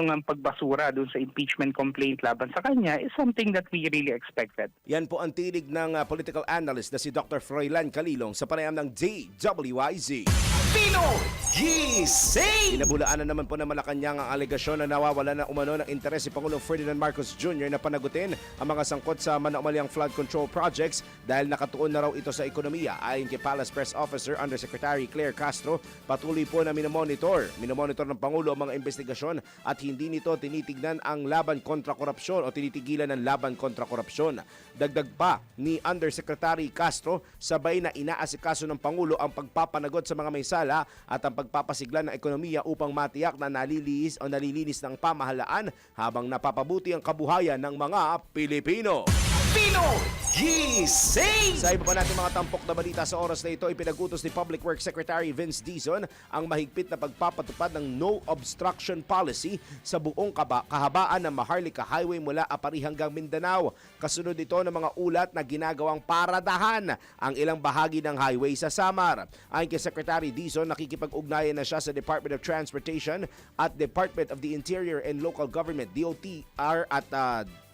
ang pagbasura dun sa impeachment complaint laban sa kanya is something that we really expected. Yan po ang tinig ng political analyst na si Dr. Froilan Kalilong sa panayam ng DWIZ. Pino Gising! Inabulaanan naman po ng Malacanang ang alegasyon na nawawala na umano ng interes si Pangulong Ferdinand Marcos Jr. na panagutin ang mga sangkot sa manaumalyang flood control projects dahil nakatuon na raw ito sa ekonomiya. Ayon kay Palace Press Officer Undersecretary Claire Castro, patuloy po na minomonitor ng Pangulo ang mga investigasyon at hindi nito tinitignan ang laban kontra korupsyon o tinitigilan ng laban kontra korupsyon. Dagdag pa ni Undersecretary Castro, sabay na inaasikaso ng Pangulo ang pagpapanagot sa mga may sala at ang pagpapasigla ng ekonomiya upang matiyak na nalilinis ng pamahalaan habang napapabuti ang kabuhayan ng mga Pilipino. Pino Gising! Sa iba pa natin mga tampok na balita sa oras na ito, ipinag-utos ni Public Works Secretary Vince Dizon ang mahigpit na pagpapatupad ng no obstruction policy sa buong kahabaan ng Maharlika Highway mula Apari hanggang Mindanao. Kasunod ito ng mga ulat na ginagawang paradahan ang ilang bahagi ng highway sa Samar. Ayon kay Secretary Dizon, nakikipag-ugnayan na siya sa Department of Transportation at Department of the Interior and Local Government, DOTR at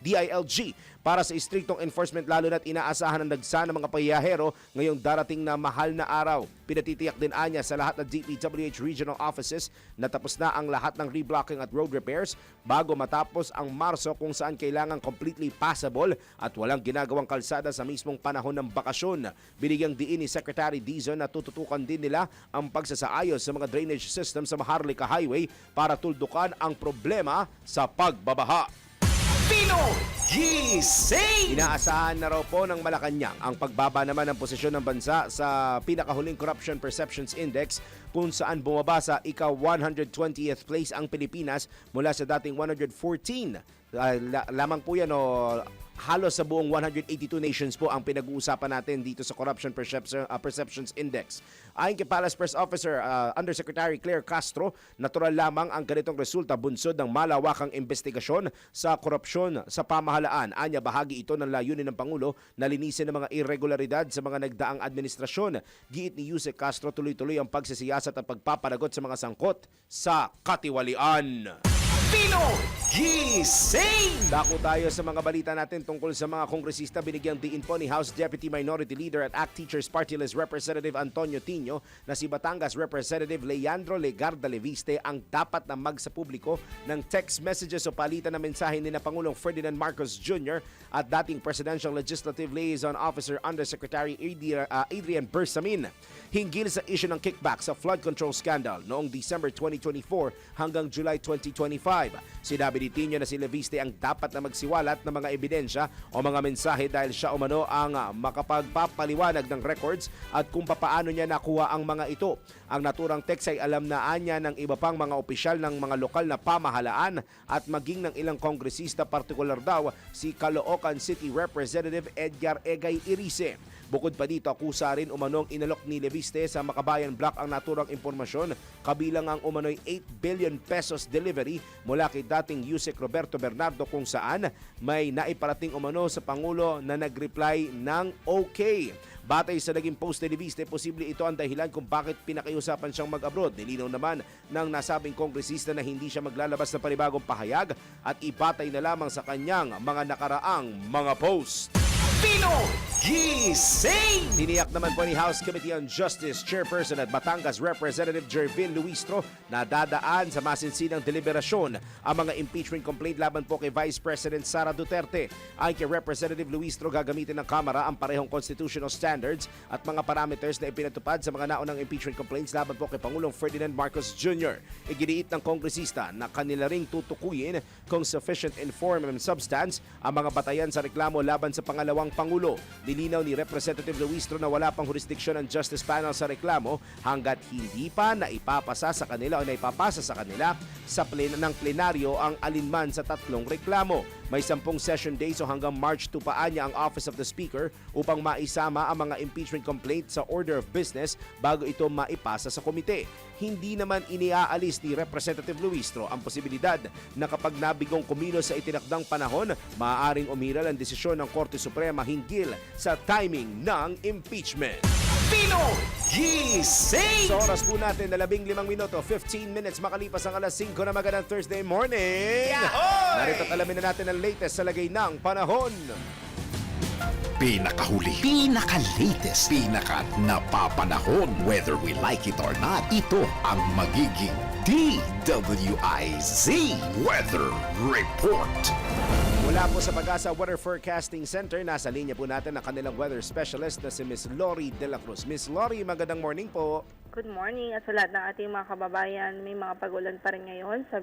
DILG para sa istriktong enforcement lalo na't inaasahan ang dagsa ng mga pahiyahero ngayong darating na mahal na araw. Pinatitiyak din anya sa lahat ng DPWH regional offices na tapos na ang lahat ng reblocking at road repairs bago matapos ang Marso kung saan kailangan completely passable at walang ginagawang kalsada sa mismong panahon ng bakasyon. Binigyang diin ni Secretary Dizon na tututukan din nila ang pagsasaayos sa mga drainage system sa Maharlika Highway para tuldukan ang problema sa pagbabaha. Pino Gising! Inaasahan na raw po ng Malacanang ang pagbaba naman ng posisyon ng bansa sa pinakahuling Corruption Perceptions Index kung saan bumaba sa ika-120th place ang Pilipinas mula sa dating 114. Lamang po yan halos sa buong 182 nations po ang pinag-uusapan natin dito sa Corruption Perceptions Index. Ayon kay Palace Press Officer Undersecretary Claire Castro, natural lamang ang ganitong resulta bunsod ng malawakang investigasyon sa korupsyon sa pamahalaan. Anya, bahagi ito ng layunin ng Pangulo na linisin ng mga irregularidad sa mga nagdaang administrasyon. Giit ni Yusek Castro, tuloy-tuloy ang pagsisiyasat at pagpapanagot sa mga sangkot sa katiwalian. Pino Gising! Dako tayo sa mga balita natin tungkol sa mga kongresista. Binigyang diin po ni House Deputy Minority Leader at ACT Teachers Party List Representative Antonio Tino na si Batangas Representative Leandro Legarda Leviste ang dapat na magsapubliko ng text messages o palitan na mensahe ni na Pangulong Ferdinand Marcos Jr. at dating Presidential Legislative Liaison Officer Undersecretary Adrian Bersamin hinggil sa issue ng kickback sa flood control scandal noong December 2024 hanggang July 2025. Sinabi ni Tino na si Leviste ang dapat na magsiwalat ng mga ebidensya o mga mensahe dahil siya umano ang makapagpapaliwanag ng records at kung papaano niya nakuha ang mga ito. Ang naturang text ay alam na anya ng iba pang mga opisyal ng mga lokal na pamahalaan at maging ng ilang kongresista, partikular daw si Caloocan City Representative Edgar Egay Irice. Bukod pa dito, akusa rin umanong inalok ni Leviste sa Makabayan Block ang naturang impormasyon kabilang ang umano'y 8 billion pesos delivery mula kay dating Yusek Roberto Bernardo kung saan may naiparating umano sa Pangulo na nag-reply ng okay. Batay sa naging post ni Viste, posible ito ang dahilan kung bakit pinakiusapan siyang mag-abroad. Nilinaw naman ng nasabing kongresista na hindi siya maglalabas ng panibagong pahayag at ibatay na lamang sa kanyang mga nakaraang mga post. Pinoy Gising! Tiniyak naman po ni House Committee on Justice Chairperson at Batangas Representative Jervin Luistro na dadaan sa masinsinang deliberasyon ang mga impeachment complaint laban po kay Vice President Sara Duterte. Ayon kay Representative Luistro, gagamitin ng Kamara ang parehong constitutional standards at mga parameters na ipinatupad sa mga naunang impeachment complaints laban po kay Pangulong Ferdinand Marcos Jr. Iginiit ng kongresista na kanila ring tutukuyin kung sufficient in form and substance ang mga batayan sa reklamo laban sa pangalawang Pangulo. Nilinaw ni Representative Luistro na wala pang jurisdiction ang Justice Panel sa reklamo hanggat hindi pa naipapasa sa kanila o naipapasa sa kanila sa ng plenaryo ang alinman sa tatlong reklamo. May 10 session days o hanggang March 2 pa niya ang Office of the Speaker upang maisama ang mga impeachment complaint sa order of business bago ito maipasa sa komite. Hindi naman iniaalis ni Representative Luistro ang posibilidad na kapag nabigong kumilos sa itinakdang panahon, maaaring umiral ang desisyon ng Korte Suprema hinggil sa timing ng impeachment. Pinoy Gising! Sa oras po natin na 15 minuto, 15 minutes makalipas ang alas 5 na magandang Thursday morning. Narito at alamin na natin ang latest sa lagay ng panahon. Pinakahuli, pinaka-latest, pinaka-napapanahon. Whether we like it or not, ito ang magiging DWIZ Weather Report. Mula po sa Pag-asa Weather Forecasting Center, nasa linya po natin ang kanilang weather specialist na si Miss Lori De La Cruz. Miss Lori, magandang morning po. Good morning at sa lahat ng ating mga kababayan. May mga pag-ulan pa rin ngayon sa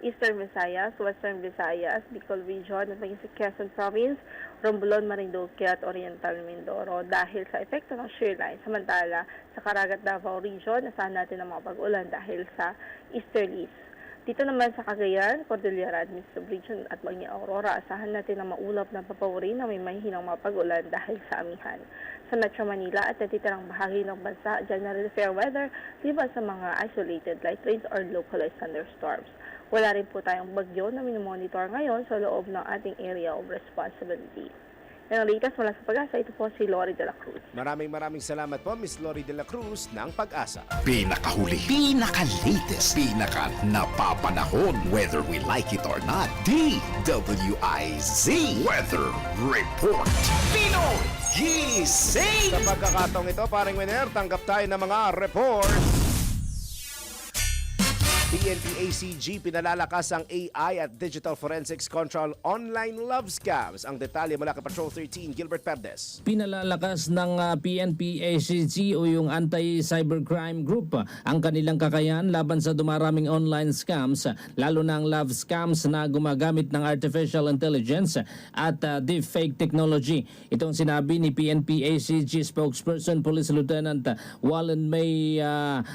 Eastern Visayas, Western Visayas, Bicol Region at maging sa Quezon Province, Romblon, Marinduque at Oriental Mindoro dahil sa epekto ng shear line. Samantala, sa Caraga at Davao Region, asahan natin ang mga pag-ulan dahil sa easterlies. Dito naman sa Cagayan, Cordillera Administrative Region at maging Aurora, asahan natin ang maulap na papawari na may mahihinang mga pag-ulan dahil sa amihan. Sa Metro Manila at natitirang bahagi ng bansa, generally fair weather, liban sa mga isolated light rains or localized thunderstorms. Wala rin po tayong bagyo na minomonitor ngayon sa loob ng ating area of responsibility. Yan ang latest mula sa Pag-asa. Ito po si Lori De La Cruz. Maraming salamat po, Miss Lori De La Cruz ng Pag-asa. Pinakahuli, pinaka-latest, pinaka-napapanahon. Whether we like it or not, DWIZ Weather Report. Pinoy Gising! Sa pagkakataong ito, paring Winer, tanggap tayo ng mga report. PNP-ACG pinalalakas ang AI at Digital Forensics Control online love scams. Ang detalye mula kay Patrol 13, Gilbert Perdes. Pinalalakas ng PNP-ACG o yung Anti-Cybercrime Group ang kanilang kakayahan laban sa dumaraming online scams, lalo na ang love scams na gumagamit ng artificial intelligence at deepfake technology. Itong sinabi ni PNP-ACG spokesperson Police Lieutenant Wallen May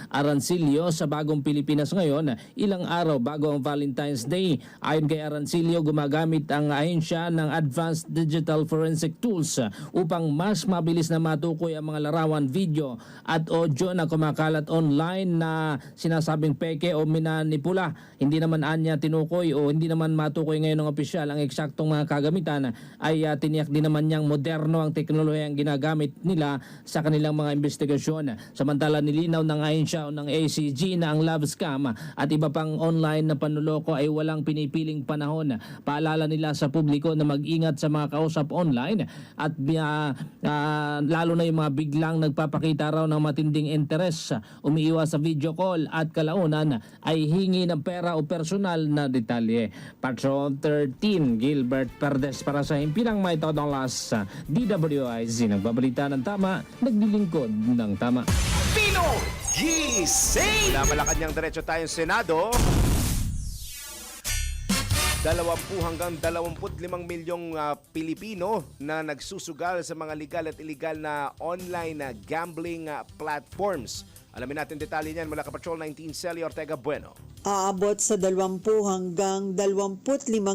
Arancilio sa Bagong Pilipinas ngayon, ilang araw bago ang Valentine's Day. Ayon kay Arancilio, gumagamit ang ahensya ng Advanced Digital Forensic Tools upang mas mabilis na matukoy ang mga larawan, video at audio na kumakalat online na sinasabing peke o minanipula. Hindi naman anya tinukoy o hindi naman matukoy ngayon ng opisyal ang eksaktong mga kagamitan, ay tiniyak din naman niyang moderno ang teknolohiyang ginagamit nila sa kanilang mga investigasyon. Samantala, nilinaw ng ahensya o ng ACG na ang love scam at iba pang online na panloloko ay walang pinipiling panahon. Paalala nila sa publiko na mag-ingat sa mga kausap online at lalo na yung mga biglang nagpapakita raw ng matinding interes, umiiwas sa video call at kalaunan ay hingi ng pera o personal na detalye. Patrol 13, Gilbert Perdes para sa Himpinang May Todong Las, DWIZ. Nagbabalita ng tama, naglilingkod ng tama. Pinoy Gising! Mula Malacanang diretso tayong Senado. 20 hanggang 25 milyong Pilipino na nagsusugal sa mga legal at illegal na online gambling platforms. Alamin natin detalye niyan mula kay Patrol 19, Celia Ortega Bueno. Aabot sa 20 hanggang 25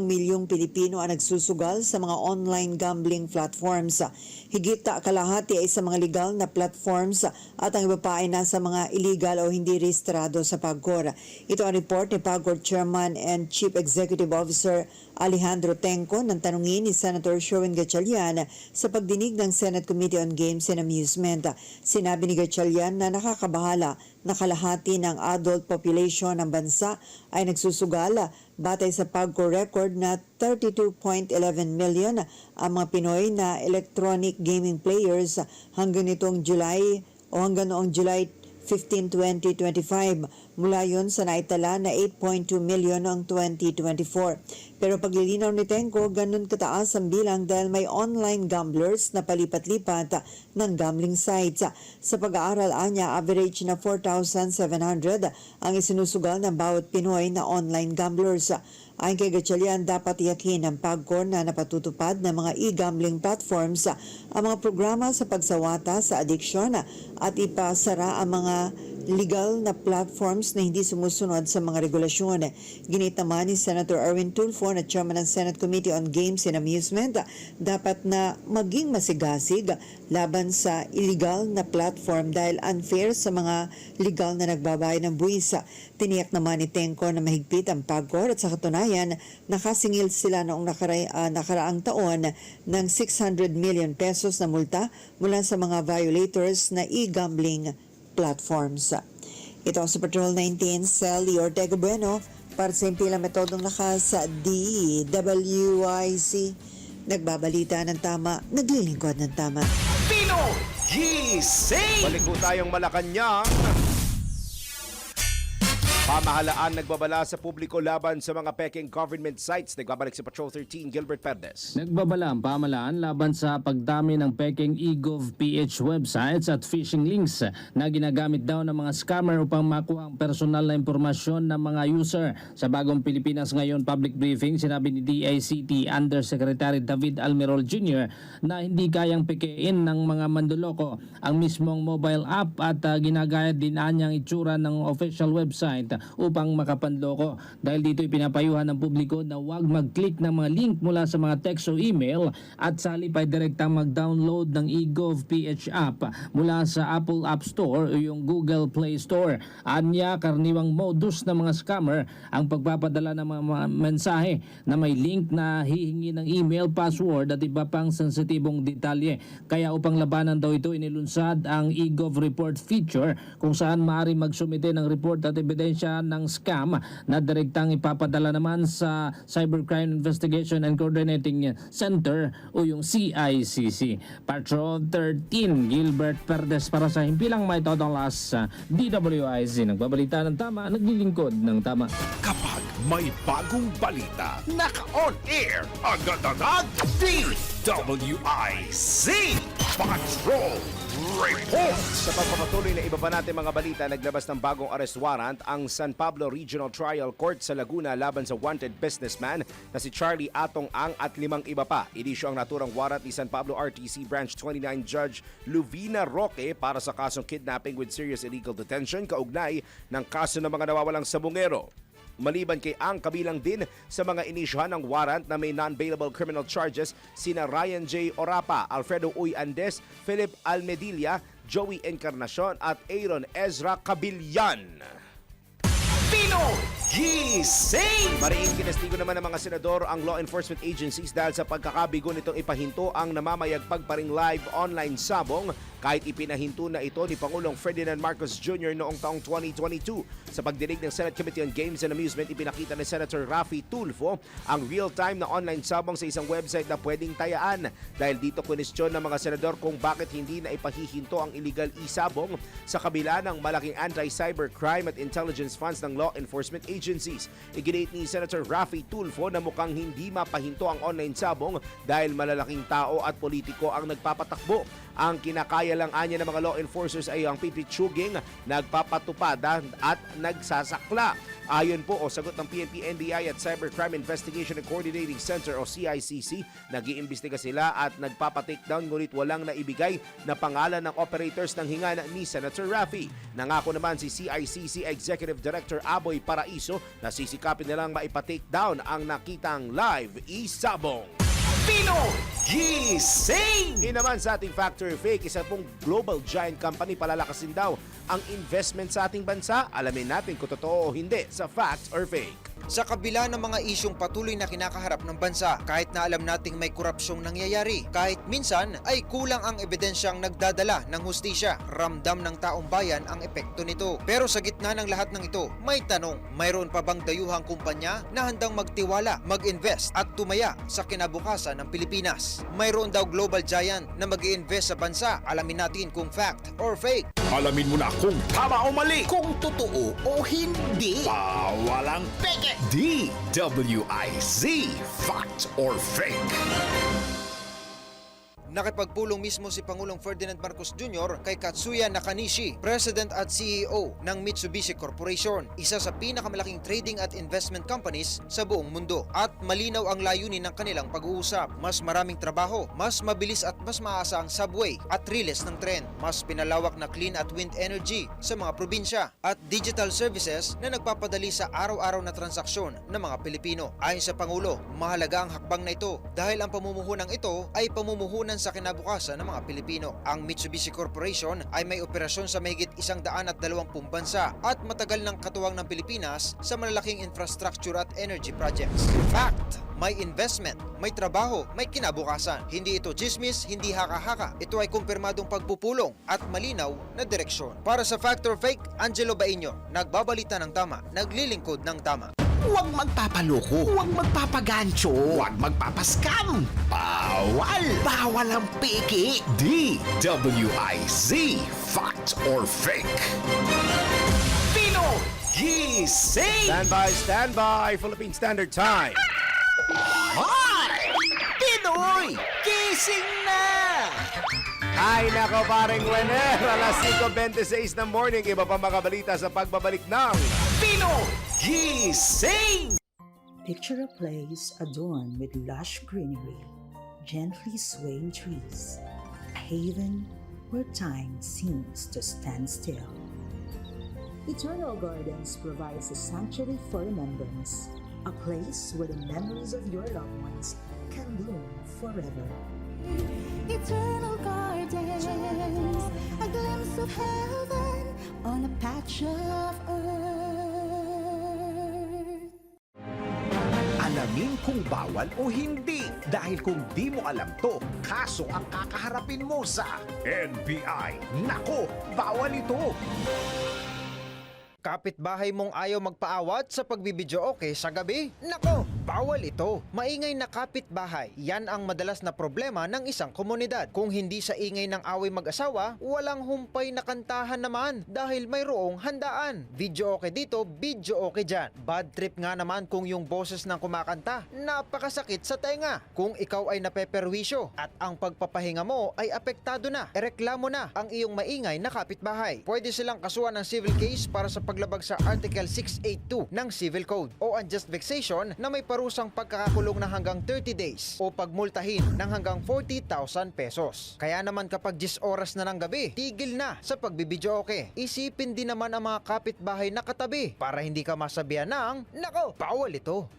milyong Pilipino ang nagsusugal sa mga online gambling platforms. Higit kalahati ay sa mga legal na platforms at ang iba pa ay nasa mga illegal o hindi rehistrado sa PAGCOR. Ito ang report ni PAGCOR Chairman and Chief Executive Officer Alejandro Tenco nang tanungin ni Senator Sherwin Gatchalian sa pagdinig ng Senate Committee on Games and Amusement. Sinabi ni Gatchalian na nakakabahala na kalahati ng adult population ng bansa ay nagsusugal batay sa PAGCOR record na 32.11 million ang mga Pinoy na electronic gaming players hanggang noong July 15, 2025. Mula yun sa naitala na 8.2 million noong 2024. Pero paglilinaw ni Tenco, ganun kataas ang bilang dahil may online gamblers na palipat-lipat ng gambling sites. Sa pag-aaral anya, average na 4,700 ang isinusugal ng bawat Pinoy na online gamblers. Ayon kay Gatchalian, dapat iyakin ng PAGCOR na napatutupad ng mga e-gambling platforms ang mga programa sa pagsawata sa addiction at ipasara ang mga legal na platforms na hindi sumusunod sa mga regulasyon. Ginit naman ni Senator Erwin Tulfo na chairman ng Senate Committee on Games and Amusement, dapat na maging masigasig laban sa illegal na platform dahil unfair sa mga legal na nagbabayad ng buwis. Tiniyak naman ni Tenco na mahigpit ang PAGCOR at sa katunayan, nakasingil sila noong nakaraang taon ng 600 million pesos na multa mula sa mga violators na e-gambling platforms. Ito ang Super Patrol 19, Sally Ortega Bueno para sa impilang metodong lakas sa DWIC. Nagbabalita ng tama, naglilingkod ng tama. Pino Gising! Balik po tayong Malacanang. Pamahalaan nagbabala sa publiko laban sa mga peking government sites. Nagbabalik si Patrol 13, Gilbert Perdes. Nagbabala ang pamahalaan laban sa pagdami ng peking eGov.ph websites at phishing links na ginagamit daw ng mga scammer upang makuha ang personal na impormasyon ng mga user. Sa Bagong Pilipinas Ngayon public briefing, sinabi ni DICT Undersecretary David Almirol Jr. na hindi kayang pikein ng mga manduloko ang mismong mobile app at ginagaya din anyang itsura ng official website upang makapanloko. Dahil dito ipinapayuhan ng publiko na huwag mag-click ng mga link mula sa mga text o email at sa halip ay direktang mag-download ng eGov.ph app mula sa Apple App Store o yung Google Play Store. Anya, karaniwang modus ng mga scammer ang pagpapadala ng mga mensahe na may link na hihingi ng email, password at iba pang sensitibong detalye. Kaya upang labanan daw ito, inilunsad ang eGov Report feature kung saan maaari magsumite ng report at ebidensya ng scam na direktang ipapadala naman sa Cybercrime Investigation and Coordinating Center o yung CICC. Patrol 13, Gilbert Perdes para sa himpilang may totong las sa DWIC. Nagbabalita ng tama, naglilingkod ng tama. Kapag may bagong balita, naka-on air, agad-agad, DWIC Patrol Report! Sa pagpapatuloy na iba pa natin mga balita, naglabas ng bagong arrest warrant ang San Pablo Regional Trial Court sa Laguna laban sa wanted businessman na si Charlie Atong Ang at 5 iba pa. Inisyu ang naturang warrant ni San Pablo RTC Branch 29 Judge Luvina Roque para sa kasong kidnapping with serious illegal detention kaugnay ng kaso ng mga nawawalang sabungero. Maliban kay Ang, kabilang din sa mga inisyuhan ng warrant na may non-bailable criminal charges sina Ryan J. Orapa, Alfredo Uy Andes, Philip Almedilla, Joey Encarnacion at Aaron Ezra Cabillan. Pino Gising! Mariing kinastigo naman ng mga senador ang law enforcement agencies dahil sa pagkakabigo nitong ipahinto ang namamayagpag pa ring live online sabong kahit ipinahinto na ito ni Pangulong Ferdinand Marcos Jr. noong taong 2022. Sa pagdinig ng Senate Committee on Games and Amusement, ipinakita ni Senator Raffy Tulfo ang real-time na online sabong sa isang website na pwedeng tayaan. Dahil dito kwestiyon ng mga senador kung bakit hindi na ipahihinto ang illegal e-sabong sa kabila ng malaking anti-cybercrime at intelligence funds ng law enforcement agencies. Iginit ni Senator Raffy Tulfo na mukhang hindi mapahinto ang online sabong dahil malalaking tao at politiko ang nagpapatakbo. Ang kinakaya lang anya ng mga law enforcers ay ang pipitsuging, nagpapatupad at nagsasakla. Ayon po o sagot ng PNP, NBI at Cybercrime Investigation and Coordinating Center o CICC, nag-iimbestiga sila at nagpapa-takedown ngunit walang naibigay na pangalan ng operators ng hingan ni Senator Raffy. Nangako naman si CICC Executive Director Aboy Paraiso na sisikapin nilang maipa-takedown ang nakitang live isabong. Pinoy Gising! Naman sa ating Factor Fake, isa pong global giant company palalakasin daw ang investment sa ating bansa. Alamin natin kung totoo o hindi sa Fact or Fake. Sa kabila ng mga isyong patuloy na kinakaharap ng bansa, kahit na alam nating may korupsyong nangyayari, kahit minsan ay kulang ang ebidensyang nagdadala ng hustisya, ramdam ng taong bayan ang epekto nito. Pero sa gitna ng lahat ng ito, may tanong, mayroon pa bang dayuhang kumpanya na handang magtiwala, mag-invest at tumaya sa kinabukasan ng Pilipinas? Mayroon daw global giant na mag-i-invest sa bansa. Alamin natin kung fact or fake. Alamin mo na kung tama o mali, kung totoo o hindi. Bawalang peke. DWIZ, fact or fake. Nakipagpulong mismo si Pangulong Ferdinand Marcos Jr. kay Katsuya Nakanishi, President at CEO ng Mitsubishi Corporation, isa sa pinakamalaking trading at investment companies sa buong mundo. At malinaw ang layunin ng kanilang pag-uusap. Mas maraming trabaho, mas mabilis at mas maasa ang subway at riles ng tren, mas pinalawak na clean at wind energy sa mga probinsya, at digital services na nagpapadali sa araw-araw na transaksyon ng mga Pilipino. Ayon sa Pangulo, mahalaga ang hakbang na ito dahil ang pamumuhunan ito ay pamumuhunan sa kinabukasan ng mga Pilipino. Ang Mitsubishi Corporation ay may operasyon sa mahigit 120 bansa at matagal ng katuwang ng Pilipinas sa malalaking infrastructure at energy projects. Fact! May investment, may trabaho, may kinabukasan. Hindi ito chismis, hindi haka-haka. Ito ay kumpirmadong pagpupulong at malinaw na direksyon. Para sa Fact or Fake, Angelo Bainyo, nagbabalita ng tama, naglilingkod ng tama. Huwag magpapaloko, huwag magpapagancho, huwag magpapaskam. Bawal! Bawal ang peke. DWIZ, fact or fake. Pinoy Gising! Stand by, Philippine Standard Time. Hoy! Pinoy! Gising na! Ay nako paring Wenner, alas 5:26 ng morning, iba pa makabalita sa pagbabalik ng Pinoy Gising! Picture a place adorned with lush greenery, gently swaying trees, a haven where time seems to stand still. Eternal Gardens provides a sanctuary for remembrance, a place where the memories of your loved ones can bloom forever. Eternal Gardens, a glimpse of heaven on a patch of earth. Alamin kung bawal o hindi. Dahil kung di mo alam to, kaso ang kakaharapin mo sa NBI. Nako, bawal ito. Kapitbahay mong ayaw magpaawat sa pagbibidyo sa gabi? Nako, bawal ito. Maingay na kapitbahay, yan ang madalas na problema ng isang komunidad. Kung hindi sa ingay ng away mag-asawa, walang humpay na kantahan naman dahil mayroong handaan. Video dito, video dyan. Bad trip nga naman kung yung boses ng kumakanta, napakasakit sa tenga. Kung ikaw ay napeperwisyo at ang pagpapahinga mo ay apektado na, ereklamo na ang iyong maingay na kapitbahay. Pwede silang kasuhan ng civil case para sa paglabag sa Article 682 ng Civil Code o unjust vexation na may parusang pagkakakulong ng hanggang 30 days o pagmultahin ng hanggang 40,000 pesos. Kaya naman kapag 10 oras na ng gabi, tigil na sa pagbibidyoke. Isipin din naman ang mga kapitbahay na katabi para hindi ka masabihan ng, nako, bawal ito.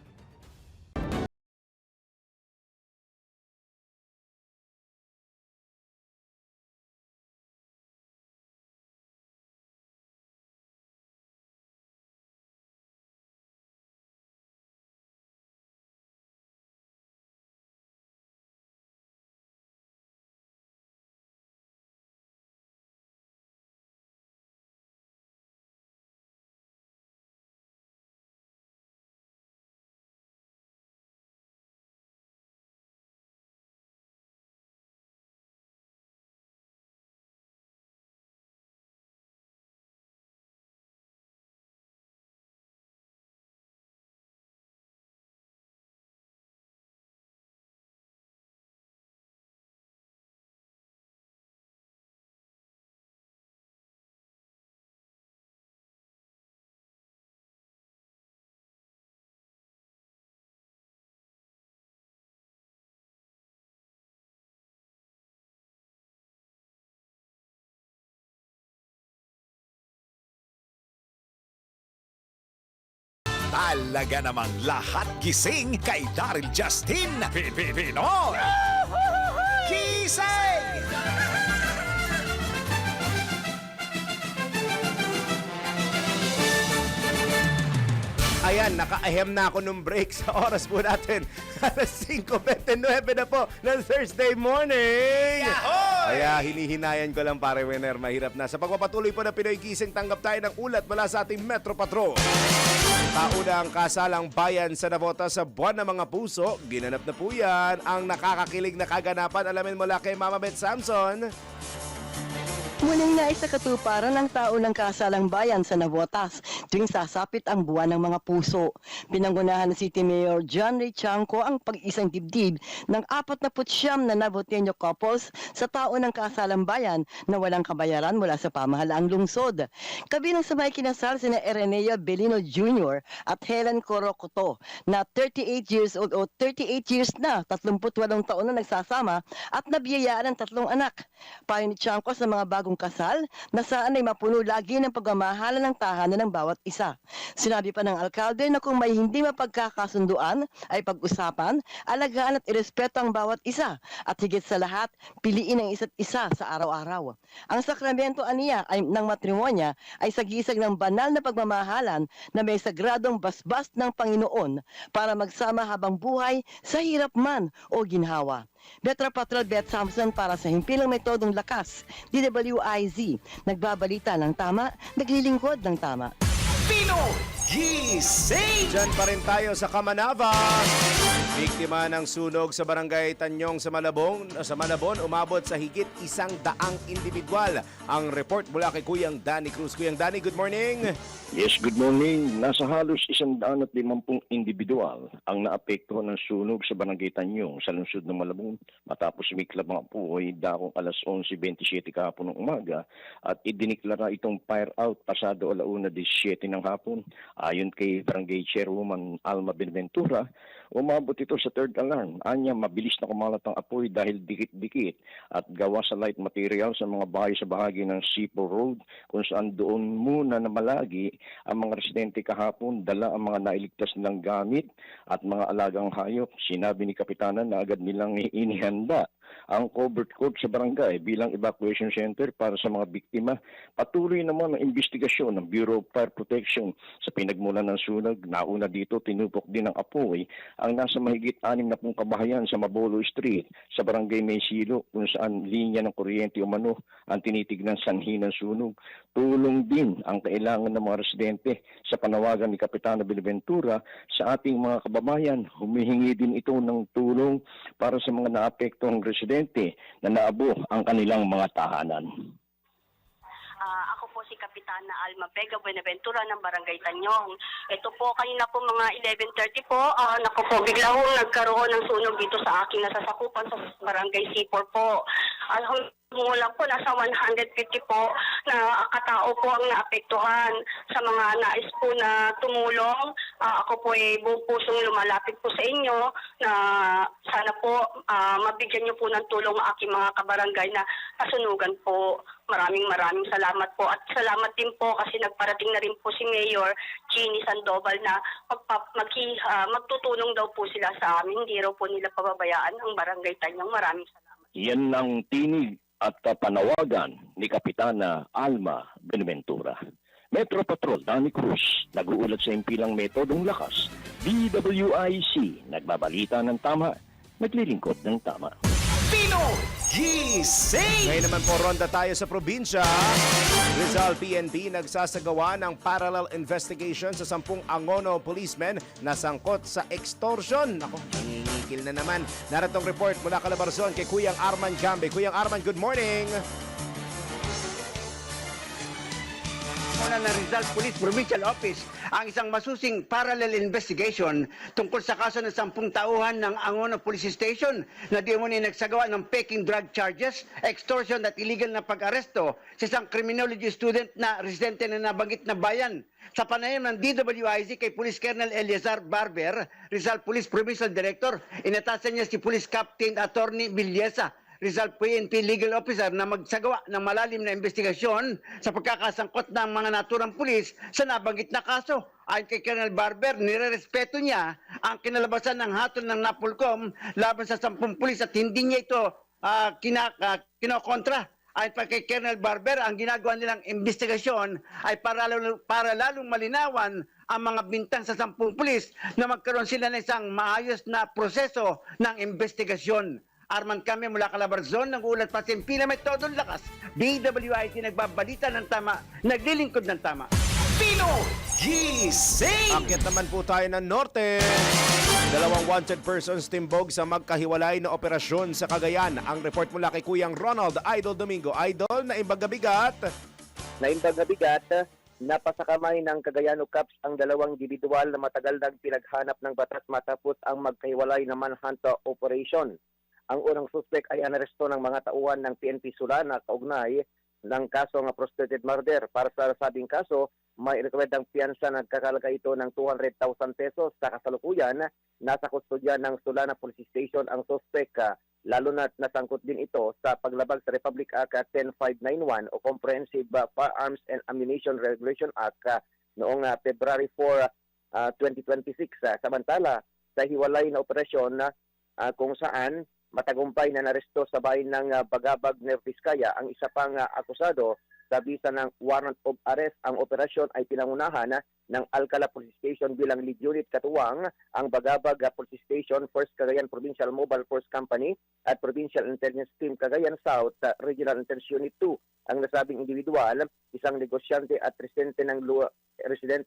Talaga namang lahat gising kay Daryl Justin Pinoy Gising! Ayan, naka-ahem na ako nung break sa oras po natin. Alas 5:29 na po ng Thursday morning. Kaya hinihinayan ko lang pare winner, mahirap na. Sa pagpapatuloy po ng Pinoy Gising, tanggap tayo ng ulat mula sa ating Metro Patrol. Taunang kasalang bayan sa Navota sa Buwan ng Mga Puso. Ginanap na po yan. Ang nakakakilig na kaganapan, alamin mula kay Mama Beth Samson. Muling nais sa katuparan ng taunang kasalang bayan sa Navotas tuwing sasapit ang buwan ng mga puso. Pinangunahan ng City Mayor John Ray Chanco ang pag-isang dibdib ng 49 na Navoteño couples sa taunang kasalang bayan na walang kabayaran mula sa pamahalaang lungsod. Kabilang sa may kinasal sina Erenea Belino Jr. at Helen Corocoto na 38 years old o 38 years na, 38 taon na nagsasama at nabiyayaan ng 3 anak. Payo ni Chanco sa mga bagong kasal na saan ay mapuno lagi ng pagmamahalan ng tahanan ng bawat isa. Sinabi pa ng alkalde na kung may hindi mapagkakasunduan ay pag-usapan, alagaan at irespeto ang bawat isa at higit sa lahat, piliin ang isa't isa sa araw-araw. Ang sakramento aniya ay ng matrimonya ay sagisag ng banal na pagmamahalan na may sagradong basbas ng Panginoon para magsama habang buhay sa hirap man o ginhawa. Metro Patrol Beth Samson para sa Himpilang Metodong Lakas, DWIZ, nagbabalita ng tama, naglilingkod ng tama. Pinoy Gising! Diyan pa rin tayo sa Kamanava. Biktima ng sunog sa barangay Tanyong sa Malabon, umabot sa higit 100 individual. Ang report mula kay Kuyang Danny Cruz. Kuyang Danny, good morning. Yes, good morning. Nasa halos 150 individual ang naapektuhan ng sunog sa barangay Tanyong sa lungsod ng Malabon matapos sumiklab ang apoy dakong alas 11:27 kahapon ng umaga at idiniklara itong fire out pasado 1:17 ng hapon. Ayon kay Barangay Chairwoman Alma Benaventura, umabot ito sa third alarm. Anya, mabilis na kumalat ang apoy dahil dikit-dikit at gawa sa light material sa mga bahay sa bahagi ng Sipo Road kung saan doon muna na malagi ang mga residente kahapon, dala ang mga nailigtas nilang gamit at mga alagang hayop. Sinabi ni Kapitana na agad nilang inihanda ang covered court sa barangay bilang evacuation center para sa mga biktima. Patuloy naman ang investigasyon ng Bureau of Fire Protection sa pinagmulan ng sunog. Nauna dito, tinupok din ng apoy ang nasa mahigit 60 kabahayan sa Mabolo Street sa barangay Maysilo kung saan linya ng kuryente umano ang tinitignan sanhi ng sunog. Tulong din ang kailangan ng mga residente sa panawagan ni Kapitana Benaventura sa ating mga kababayan. Humihingi din ito ng tulong para sa mga naapektuhang residente na naabo ang kanilang mga tahanan. Ako po si Kapitana Alma Vega Buenaventura ng Barangay Tanyong. Ito po, kanina po mga 11:30 po, naku po, bigla ho nagkaroon ng sunog dito sa aking nasasakupan sa Barangay C4 po. Mula po, nasa 150 po na katao po ang naapektuhan. Sa mga nais po na tumulong, ako po ay buong pusong lumalapit po sa inyo na sana po mabigyan niyo po ng tulong ang aking mga kabarangay na nasunugan po. Maraming salamat po at salamat din po kasi nagparating na rin po si Mayor Jeannie Sandoval na magtutulong daw po sila sa amin. Hindi raw po nila pababayaan ang Barangay Tanyong. Maraming salamat. Yan ang tinig at panawagan ni Kapitana Alma Benaventura. Metro Patrol Danny Cruz, nag-uulat sa Himpilang Metodong Lakas, DWIC, nagbabalita ng tama, naglilingkod ng tama. Pinoy Gising! Ngayon naman po, ronda tayo sa probinsya. Rizal PNP nagsasagawa ng parallel investigation sa 10 Angono policemen na sangkot sa extortion. Ako, nangingikil na naman. Naratong report mula Calabarzon kay Kuyang Arman Gambe. Kuyang Arman, good morning! Mula ng Rizal Police Provincial Office ang isang masusing parallel investigation tungkol sa kaso ng 10 tauhan ng Angono Police Station na di umano'y nagsagawa ng peking drug charges, extortion at illegal na pag-aresto sa isang criminology student na residente na nabanggit na bayan. Sa panayam ng DWIC kay Police Colonel Eliazar Barber, Rizal Police Provincial Director, inatasan niya si Police Captain Attorney Villesa Rizal PNP legal officer na magsagawa ng malalim na investigasyon sa pagkakasangkot ng mga naturang pulis sa nabanggit na kaso. Ayon kay Colonel Barber, nirerespeto niya ang kinalabasan ng hatol ng NAPOLCOM laban sa 10 pulis at hindi niya ito kinokontra. Ayon pa kay Colonel Barber, ang ginagawa nilang investigasyon ay para lalong malinawan ang mga bintang sa 10 pulis na magkaroon sila ng isang maayos na proseso ng investigasyon. Arman kami mula Calabarzon, nag-uulat pa Simpila, may todong lakas. DWIT nagbabalita ng tama, naglilingkod ng tama. Pino Gising! Akyat naman po tayo ng norte. 2 wanted persons timbog sa magkahiwalay na operasyon sa Cagayan. Ang report mula kay Kuyang Ronald Idol Domingo. Idol, naimbagabigat. Naimbagabigat, napasakamay ng Cagayano Cups ang 2 individual na matagal nang pinaghanap ng batas matapos ang magkahiwalay na manhunt operation. Ang unang suspect ay anaresto ng mga tauhan ng PNP Sula na kaugnay ng kaso ng prostituted murder. Para sa sabing kaso, may rekwedang piyansa na nagkakalaga ito ng 200,000 pesos. Sa kasalukuyan, nasa kustodya ng Sulana Police Station ang suspect, lalo na nasangkot din ito sa paglabag sa Republic Act 10591 o Comprehensive Firearms and Ammunition Regulation Act noong February 4, 2026. Samantala, sa hiwalay na operasyon kung saan matagumpay na naresto sa bayan ng Bagabag, Nueva Vizcaya ang isa pang akusado sa bisa ng warrant of arrest. Ang operasyon ay pinangunahan ng Alcala Police Station bilang lead unit, katuwang ang Bagabag Police Station, 1st Cagayan Provincial Mobile Force Company at Provincial Intelligence Team Cagayan South Regional Intelligence Unit 2. Ang nasabing individual, isang negosyante at residente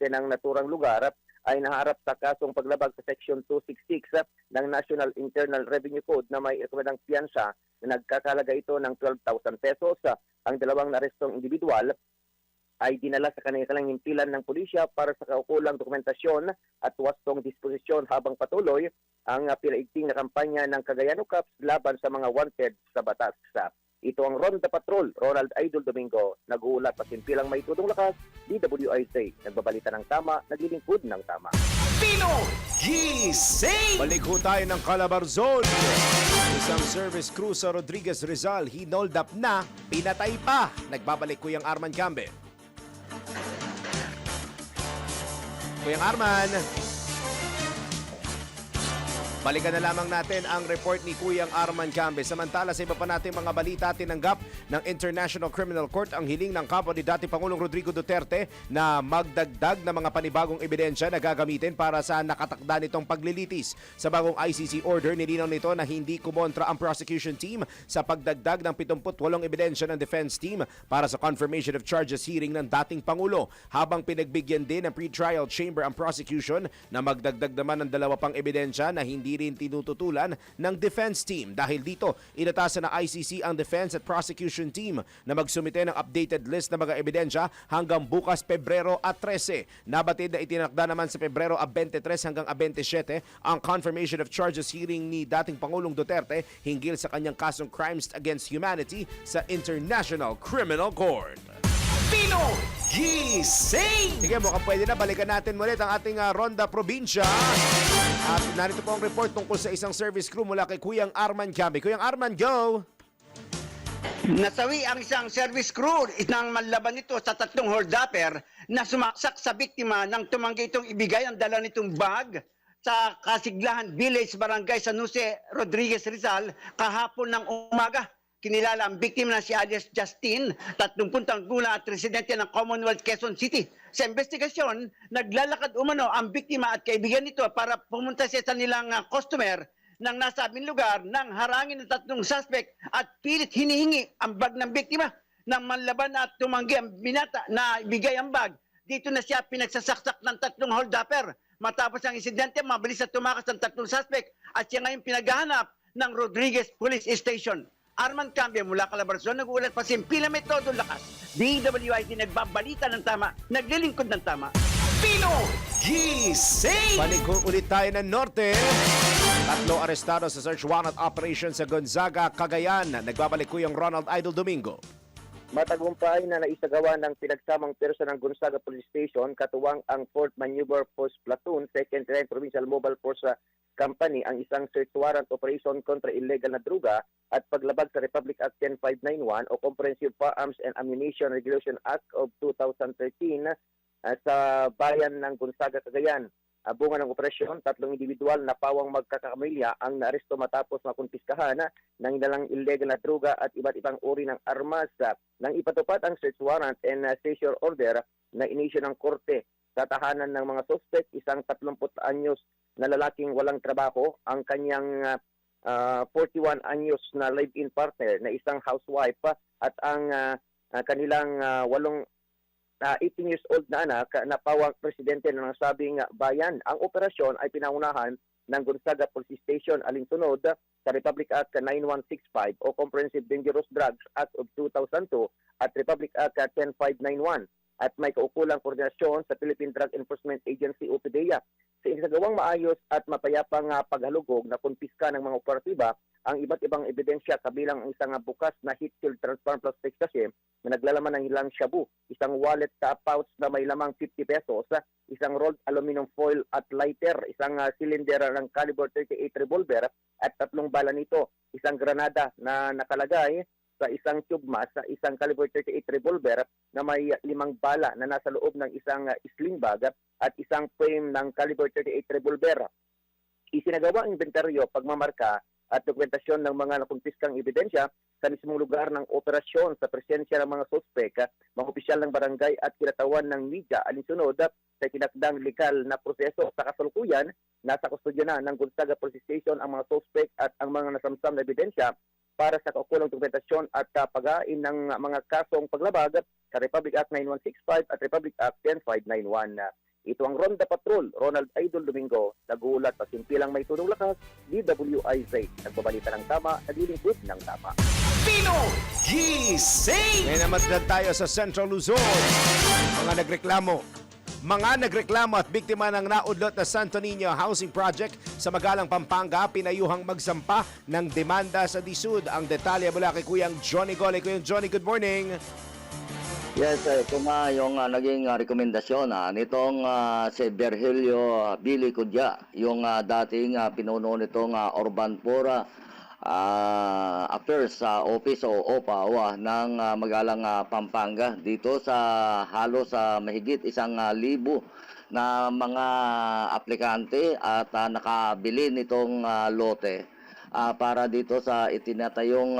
ng naturang lugar, ay naharap sa kasong paglabag sa Section 266 ng National Internal Revenue Code na may rekwedang piyansa na nagkakalaga ito ng 12,000 pesos. Ang 2 narestong individual ay dinala sa kanilang himpilan ng pulisya para sa kaukulang dokumentasyon at wastong disposisyon habang patuloy ang pinaigting na kampanya ng Cagayano Cups laban sa mga wanted sa batas. Ito ang Ronda Patrol, Ronald Idol Domingo, nag-uulat pa simpilang may tudong lakas, DWIT, nagbabalita ng tama, naglilingkod ng tama. Pino Gising! Balik ho tayo ng Calabarzon. Isang service crew sa Rodriguez Rizal, hinold up na, pinatay pa. Nagbabalik Kuyang Arman Cambe. Kuyang Arman. Balikan na lamang natin ang report ni Kuyang Arman Cambe. Samantala sa iba pa nating mga balita, tinanggap ng International Criminal Court ang hiling ng kampo ni dating Pangulong Rodrigo Duterte na magdagdag ng mga panibagong ebidensya na gagamitin para sa nakatakda nitong paglilitis. Sa bagong ICC order, nilinaw nito na hindi kumontra ang prosecution team sa pagdagdag ng 78 ebidensya ng defense team para sa confirmation of charges hearing ng dating Pangulo. Habang pinagbigyan din ng pre-trial chamber ang prosecution na magdagdag naman ng 2 pang ebidensya na hindi rin tinututulan ng defense team. Dahil dito, inatasan na ICC ang defense at prosecution team na magsumite ng updated list ng mga ebidensya hanggang bukas Pebrero 13. Nabatid na itinakda naman sa Pebrero 23 hanggang 27 ang confirmation of charges hearing ni dating Pangulong Duterte hinggil sa kanyang kasong crimes against humanity sa International Criminal Court. Pino Gising! Sige, mukhang pwede na. Balikan natin ulit ang ating Ronda Probinsya. At narito po ang report tungkol sa isang service crew mula kay Kuyang Arman Cambe. Kuyang Arman, go! Nasawi ang isang service crew nang manlaban nito sa 3 holdupper na sumaksak sa biktima nang tumanggi itong ibigay ang dala nitong bag sa Kasiglahan Village, Barangay San Jose, Rodriguez, Rizal kahapon ng umaga. Kinilala ang biktima na si alias Justin, 30 taong gulang at residente ng Commonwealth, Quezon City. Sa investigasyon, naglalakad umano ang biktima at kaibigan nito para pumunta sa isa nilang customer ng nasabing lugar nang harangin ng 3 suspect at pilit hinihingi ang bag ng biktima. Nang manlaban at tumanggi ang binata na ibigay ang bag, dito na siya pinagsasaksak ng 3 holdupper. Matapos ang insidente, mabilis na tumakas ang 3 suspect at siya ngayon pinaghahanap ng Rodriguez Police Station. Arman Cambe mula Calabarzon, nag-uulat pa Simpila, may todo lakas. DWIT nagbabalita ng tama, naglilingkod ng tama. Pino Gising! Balik ulit tayo ng norte. 3 arestado sa search warrant operation sa Gonzaga, Cagayan. Nagbabalik Kuyang Ronald Idol Domingo. Matagumpay na naisagawa ng pinagsamang perso ng Gonzaga Police Station katuwang ang 4th Maneuver Force Platoon, 2nd Line Provincial Mobile Force Company ang isang search warrant operation kontra illegal na droga at paglabag sa Republic Act 10591 o Comprehensive Firearms and Ammunition Regulation Act of 2013 sa bayan ng Gonzaga, Cagayan. Bunga ng operasyon, 3 individual na pawang magkakapamilya ang naaresto matapos makumpiskahan ng dalang illegal na droga at iba't ibang uri ng armas. Nang ipatupad ang search warrant and seizure order na inisyu ng korte sa tahanan ng mga suspect, isang 30 anyos na lalaking walang trabaho, ang kanyang 41 anyos na live-in partner na isang housewife at ang kanilang 18 years old na anak na pawang presidente ng nasabing bayan. Ang operasyon ay pinangunahan ng Gonzaga Police Station alinsunod sa Republic Act 9165 o Comprehensive Dangerous Drugs Act of 2002 at Republic Act 10591 at may kaukulang koordinasyon sa Philippine Drug Enforcement Agency o PDEA. Sa isagawang maayos at mapayapang paghalugog na kumpiska ng mga operatiba ang iba't ibang ebidensya kabilang ang isang bukas na heat-sealed transparent plastic sachet na naglalaman ng ilang shabu, isang wallet sa pouch na may lamang 50 pesos, isang rolled aluminum foil at lighter, isang cylinder ng caliber 38 revolver at 3 bala nito, isang granada na nakalagay sa isang tube mask sa isang caliber 38 revolver na may 5 bala na nasa loob ng isang sling bag at isang frame ng caliber 38 revolver. Isinagawa ang inventaryo, pagmamarka at dokumentasyon ng mga nakumpiskang ebidensya sa mismong lugar ng operasyon sa presensya ng mga suspek, mga opisyal ng barangay at kinatawan ng media alinsunod sa kinakdang legal na proseso. Sa kasalukuyan, nasa kustodya na ng Gonzaga Police Station ang mga suspek at ang mga nasamsam na ebidensya para sa kaukulang dokumentasyon at pagain ng mga kasong paglabag sa Republic Act 9165 at Republic Act 10591. Ito ang Ronda Patrol, Ronald Idol Domingo, nagulat sa simpilang may tunong lakas, DWIZ, nagbabalita ng tama, naglilingkod ng tama. Pino Gising! Ngayon naman tayo sa Central Luzon. Mga nagreklamo at biktima ng naudlot na Santo Niño Housing Project sa Magalang, Pampanga, pinayuhang magsampa ng demanda sa DSUD. Ang detalye mula kay Kuyang Johnny Gole. Kuyang Johnny, good morning. Yes, ito nga yung naging rekomendasyon nitong si Virgilio Billy Cudya, yung dating pinuno nitong Urban Poor Affairs Office o OPAW ng Magalang, Pampanga, dito sa halos mahigit 1,000 na mga aplikante at nakabili nitong lote para dito sa itinatayong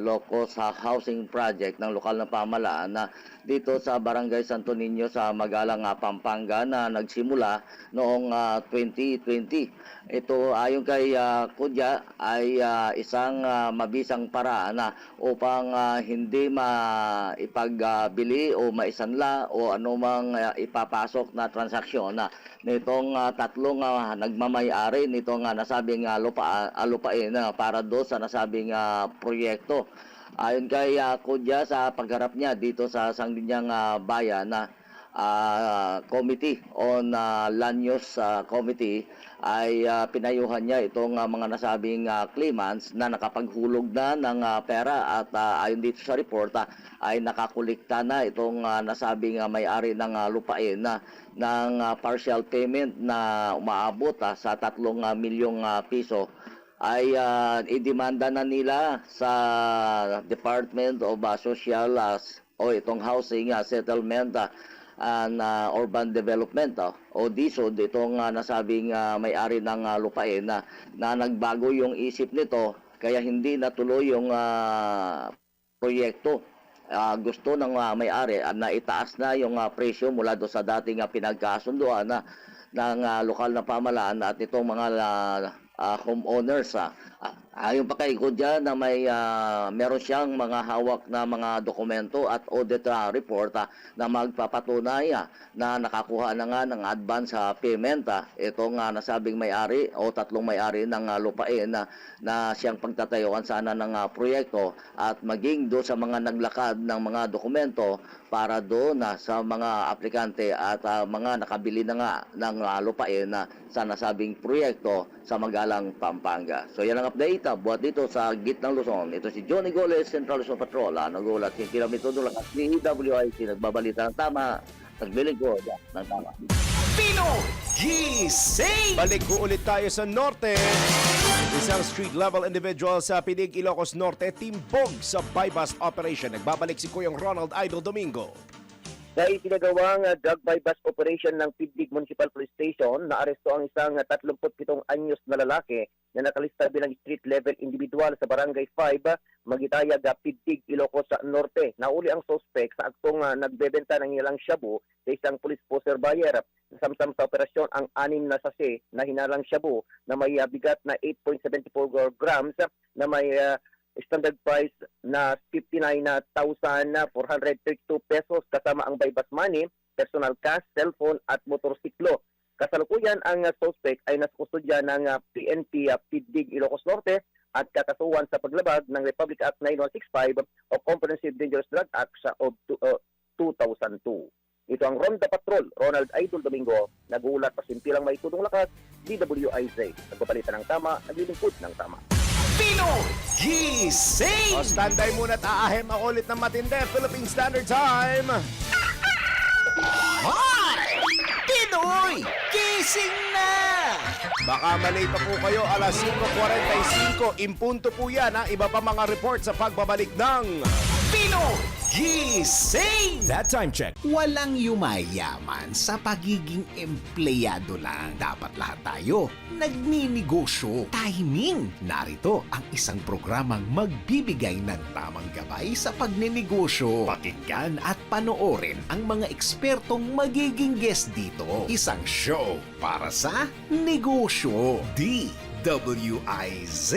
Locos Housing Project ng lokal na pamahalaan na dito sa Barangay Santo Niño sa Magalang, Pampanga na nagsimula noong 2020. Ito ayon kay Kudya ay isang mabisang paraan upang hindi maipagbili o maisanla o anumang ipapasok na transaksyon nitong tatlong nagmamay-ari nitong nasabing lupain para do sa nasabing proyekto. Ayon kay Kudya, sa pagharap niya dito sa Sangguniang Bayan na Committee on Land Use Committee ay pinayuhan niya itong mga nasabing claimants na nakapaghulog na ng pera at ayon dito sa report ay nakakolekta na itong nasabing may-ari ng lupain ng partial payment na umaabot sa 3 milyong piso ay idemanda na nila sa Department of Social o itong Housing Settlement and Urban Development o DSUD, itong nasabing may-ari ng lupain na nagbago yung isip nito kaya hindi natuloy yung proyekto. Gusto ng may-ari na itaas na yung presyo mula do sa dating pinagkasunduan ng lokal na pamahalaan at itong mga homeowners. Ayon pa kay Kudya na meron siyang mga hawak na mga dokumento at audit report na magpapatunay na nakakuha na nga ng advance payment itong nasabing may-ari o 3 may-ari ng lupain na siyang pagtatayuan sana ng proyekto at maging do sa mga naglakad ng mga dokumento para doon sa mga aplikante at mga nakabili na nga ng lupain sa nasabing proyekto sa Magalang, Pampanga. So yan ang update. buhat dito sa gitnang Luzon. Ito si Johnny Goles, Central Luzon Patrol. Nagulat si Kiramito Dulakas, ni EWIC, nagbabalita ng tama, naglilingkod ng tama. Pinoy Gising! Balik ko ulit tayo sa Norte. Isang street-level individual sa Pinig, Ilocos Norte, timbog sa bypass operation. Nagbabalik si Kuyang Ronald Idol Domingo. Sa isinagawang drug bypass operation ng Pidig Municipal Police Station, naaresto ang isang 37 anyos na lalaki na nakalista bilang street-level individual sa Barangay 5, Magitayag, Pidig, Ilocos Norte. Nauli ang suspect sa aktong nagbebenta ng ilang shabu sa isang police poster buyer. Nasamsam sa operasyon ang 6 na sase na hinalang shabu na may bigat na 8.74 grams na may standard price na 59,432 pesos kasama ang bypass money, personal cash, cellphone at motorsiklo. Kasalukuyan ang suspect ay nasa kustodya ng PNP Pidig, Ilocos Norte at kakasuhan sa paglabag ng Republic Act 9165 o Comprehensive Dangerous Drug Act of 2002. Ito ang Ronda Patrol, Ronald Idol Domingo, nagulat pasimpilang may tudong lakas, DWIZ. Nagpapalitan ng tama, naglilingkod ng tama. Pinoy Gising! O, standby muna at aahem ako ulit ng matindi. Philippine Standard Time. Hi! Pinoy Gising na! Baka malay pa po kayo, alas 5:45. Impunto po yan, ha? Iba pa mga report sa pagbabalik ng Pinoy Gising! That Time Check. Walang yumayaman sa pagiging empleyado lang. Dapat lahat tayo nagninegosyo. Timing! Narito ang isang programang magbibigay ng tamang gabay sa pagnenegosyo. Pakinggan at panoorin ang mga ekspertong magiging guest dito. Isang show para sa negosyo. DWIZ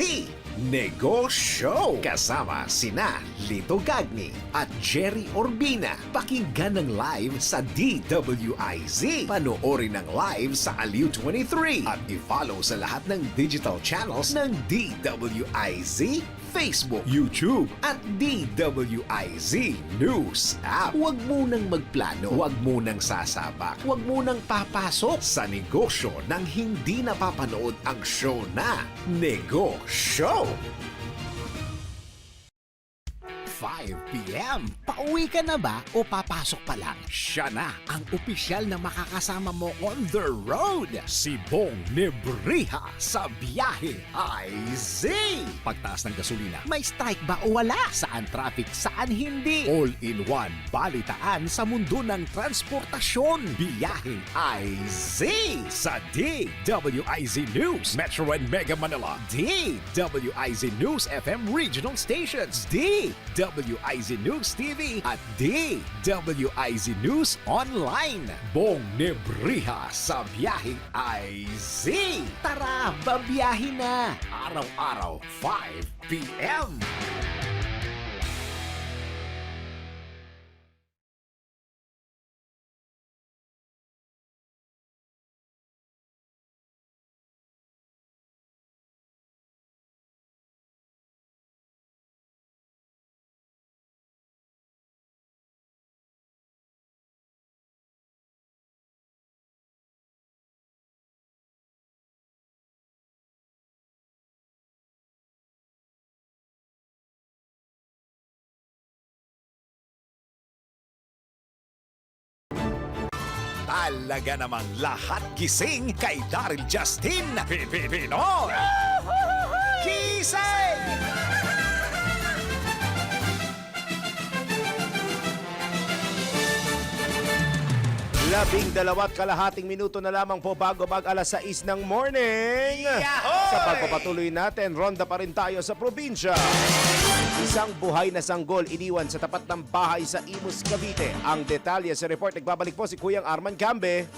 Negosyo! Kasama sina Lito Gagni at Jerry Orbina. Pakinggan ng live sa DWIZ. Panoorin ng live sa Aliw 23. At i-follow sa lahat ng digital channels ng DWIZ, Facebook, YouTube, at DWIZ News App. Huwag munang magplano, huwag munang sasabak, huwag munang papasok sa negosyo nang hindi napapanood ang show na Negosyo. 5 p.m. Pauwi ka na ba o papasok pa lang? Siya na ang opisyal na makakasama mo on the road. Si Bong Nebriha sa Biyahe IZ. Pagtaas ng gasolina, may strike ba o wala? Saan traffic, saan hindi? All-in-one balitaan sa mundo ng transportasyon. Biyahe IZ sa DWIZ News, Metro and Mega Manila, DWIZ News FM Regional Stations, DWIZ News TV at DWIZ News Online. Bong Nebriha sa Biyahe IZ. Tara, babiyahe na! Araw-araw, 5 p.m. Talaga namang lahat gising kay Daryl Justin Pinoy Gising! 12.5 minuto na lamang po bago mag-alas 6 ng morning. Sa pagpapatuloy natin, ronda pa rin tayo sa probinsya. Isang buhay na sanggol iniwan sa tapat ng bahay sa Imus, Cavite. Ang detalye sa report, nagbabalik po si Kuyang Arman Cambe.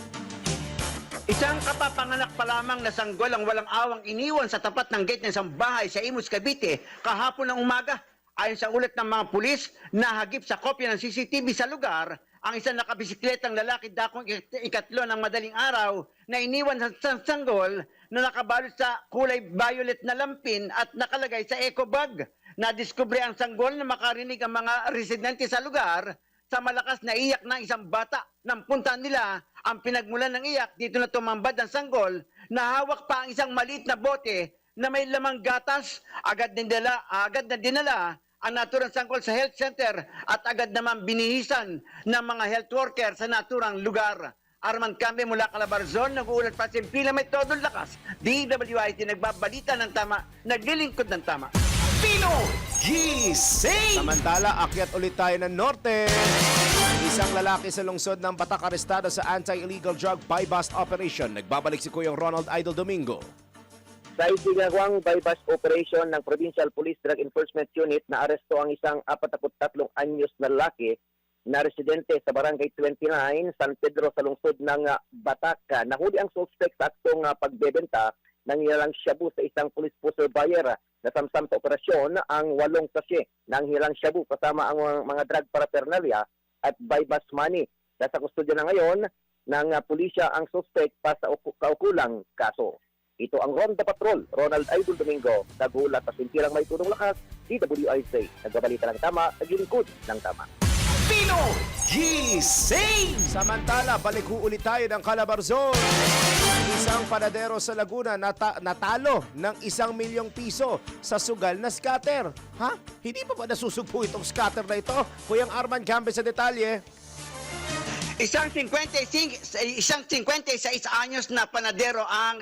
Isang kapapanganak pa lamang na sanggol ang walang awang iniwan sa tapat ng gate ng isang bahay sa Imus, Cavite kahapon ng umaga. Ayon sa ulat ng mga pulis, nahagip sa kopya ng CCTV sa lugar ang isang nakabisikletang lalaki dakong ikatlo ng madaling araw na iniwan sa sanggol na nakabalot sa kulay violet na lampin at nakalagay sa eco bag. Nadiskubre ang sanggol na makarinig ang mga residente sa lugar sa malakas na iyak ng isang bata. Nang puntahan nila ang pinagmulan ng iyak, dito na tumambad ang sanggol na hawak pa ang isang maliit na bote na may lamang gatas, agad na dinala ang naturang sangkol sa health center at agad naman binihisan ng mga health worker sa naturang lugar. Arman Cambe mula Calabarzon, nag-uulat pa Pila may todong lakas. DWIT nagbabalita ng tama, naglilingkod ng tama. Pino Gising! Samantala, akyat ulit tayo ng norte. Isang lalaki sa lungsod ng Batak arestado sa anti-illegal drug buy-bust operation. Nagbabalik si Kuyang Ronald Idol Domingo. Sa isinagawang buy-bust operation ng Provincial Police Drug Enforcement Unit, na aresto ang isang 43 anyos na lalaki na residente sa Barangay 29, San Pedro sa lungsod ng Batak. Nahuli ang suspect sa aktong pagbebenta ng hilalang shabu sa isang police pusher buyer. Nasamsam sa operasyon ang 8 sachet ng hilalang shabu kasama ang mga drug paraphernalia at buy-bust money. Nasa kustodya na ngayon ng pulisya ang suspect pa sa kaukulang kaso. Ito ang Ronda Patrol, Ronald Idol Domingo, nagulat at simpilang may tunong lakas, DWIC. Nagbabalita ng tama, naglilingkod ng tama. Pino Gising! Samantala, balik ulit tayo ng Calabarzon. Isang panadero sa Laguna natalo ng 1 milyong piso sa sugal na scatter. Ha? Hindi pa ba nasusugpo itong scatter na ito? Kuyang Arman Cambe sa detalye. Isang 56 anyos na panadero ang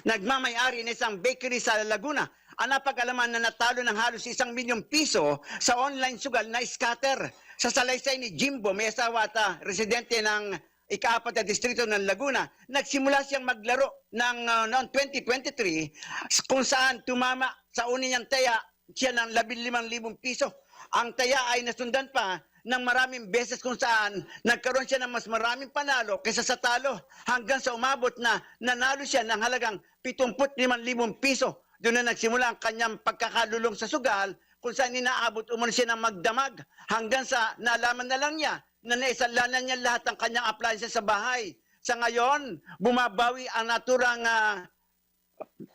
nagmamayari ng isang bakery sa Laguna. Ang napag-alaman na natalo ng halos 1 milyong piso sa online sugal na scatter. Sa salaysay ni Jimbo, may asawa at residente ng ika-4 na distrito ng Laguna, nagsimula siyang maglaro ng noong 2023 kung saan tumama sa uni niyang taya siya ng 15,000 piso. Ang taya ay nasundan pa ng maraming beses kung saan nagkaroon siya ng mas maraming panalo kaysa sa talo hanggang sa umabot na nanalo siya ng halagang 75,000 piso. Doon na nagsimula ang kanyang pagkakalulong sa sugal kung saan inaabot umano siya ng magdamag hanggang sa nalaman na lang niya na naisanlanan niya lahat ng kanyang appliances sa bahay. Sa ngayon, bumabawi ang naturang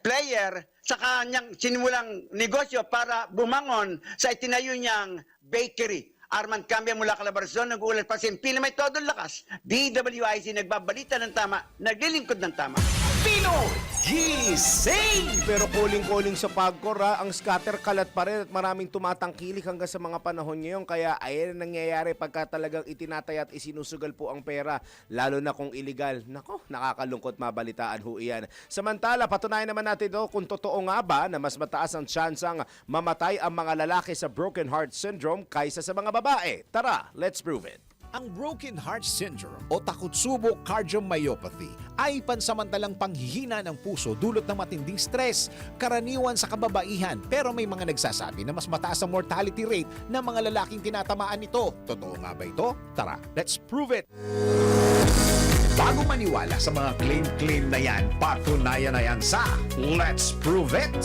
player sa kanyang sinimulang negosyo para bumangon sa itinayo niyang bakery. Arman Cambia mula Calabarzon, nag-uulat pa Pila may todong lakas. DWIC nagbabalita ng tama, naglilingkod ng tama. Pino Gising! Pero kuling-kuling sa Pagcor, ang scatter kalat pa rin at maraming tumatangkilik hanggang sa mga panahon ngayon. Kaya ayan ang nangyayari pagka talagang itinataya at isinusugal po ang pera, lalo na kung illegal. Nako, nakakalungkot mabalitaan ho iyan. Samantala, patunayan naman natin ito kung totoo nga ba na mas mataas ang tsansang mamatay ang mga lalaki sa broken heart syndrome kaysa sa mga babae. Tara, let's prove it. Ang broken heart syndrome o Takotsubo cardiomyopathy ay pansamantalang panghihina ng puso dulot ng matinding stress, karaniwan sa kababaihan, pero may mga nagsasabi na mas mataas ang mortality rate ng mga lalaking tinatamaan nito. Totoo nga ba ito? Tara, let's prove it! Bago maniwala sa mga claim-claim na yan, patunayan na yan sa Let's Prove It!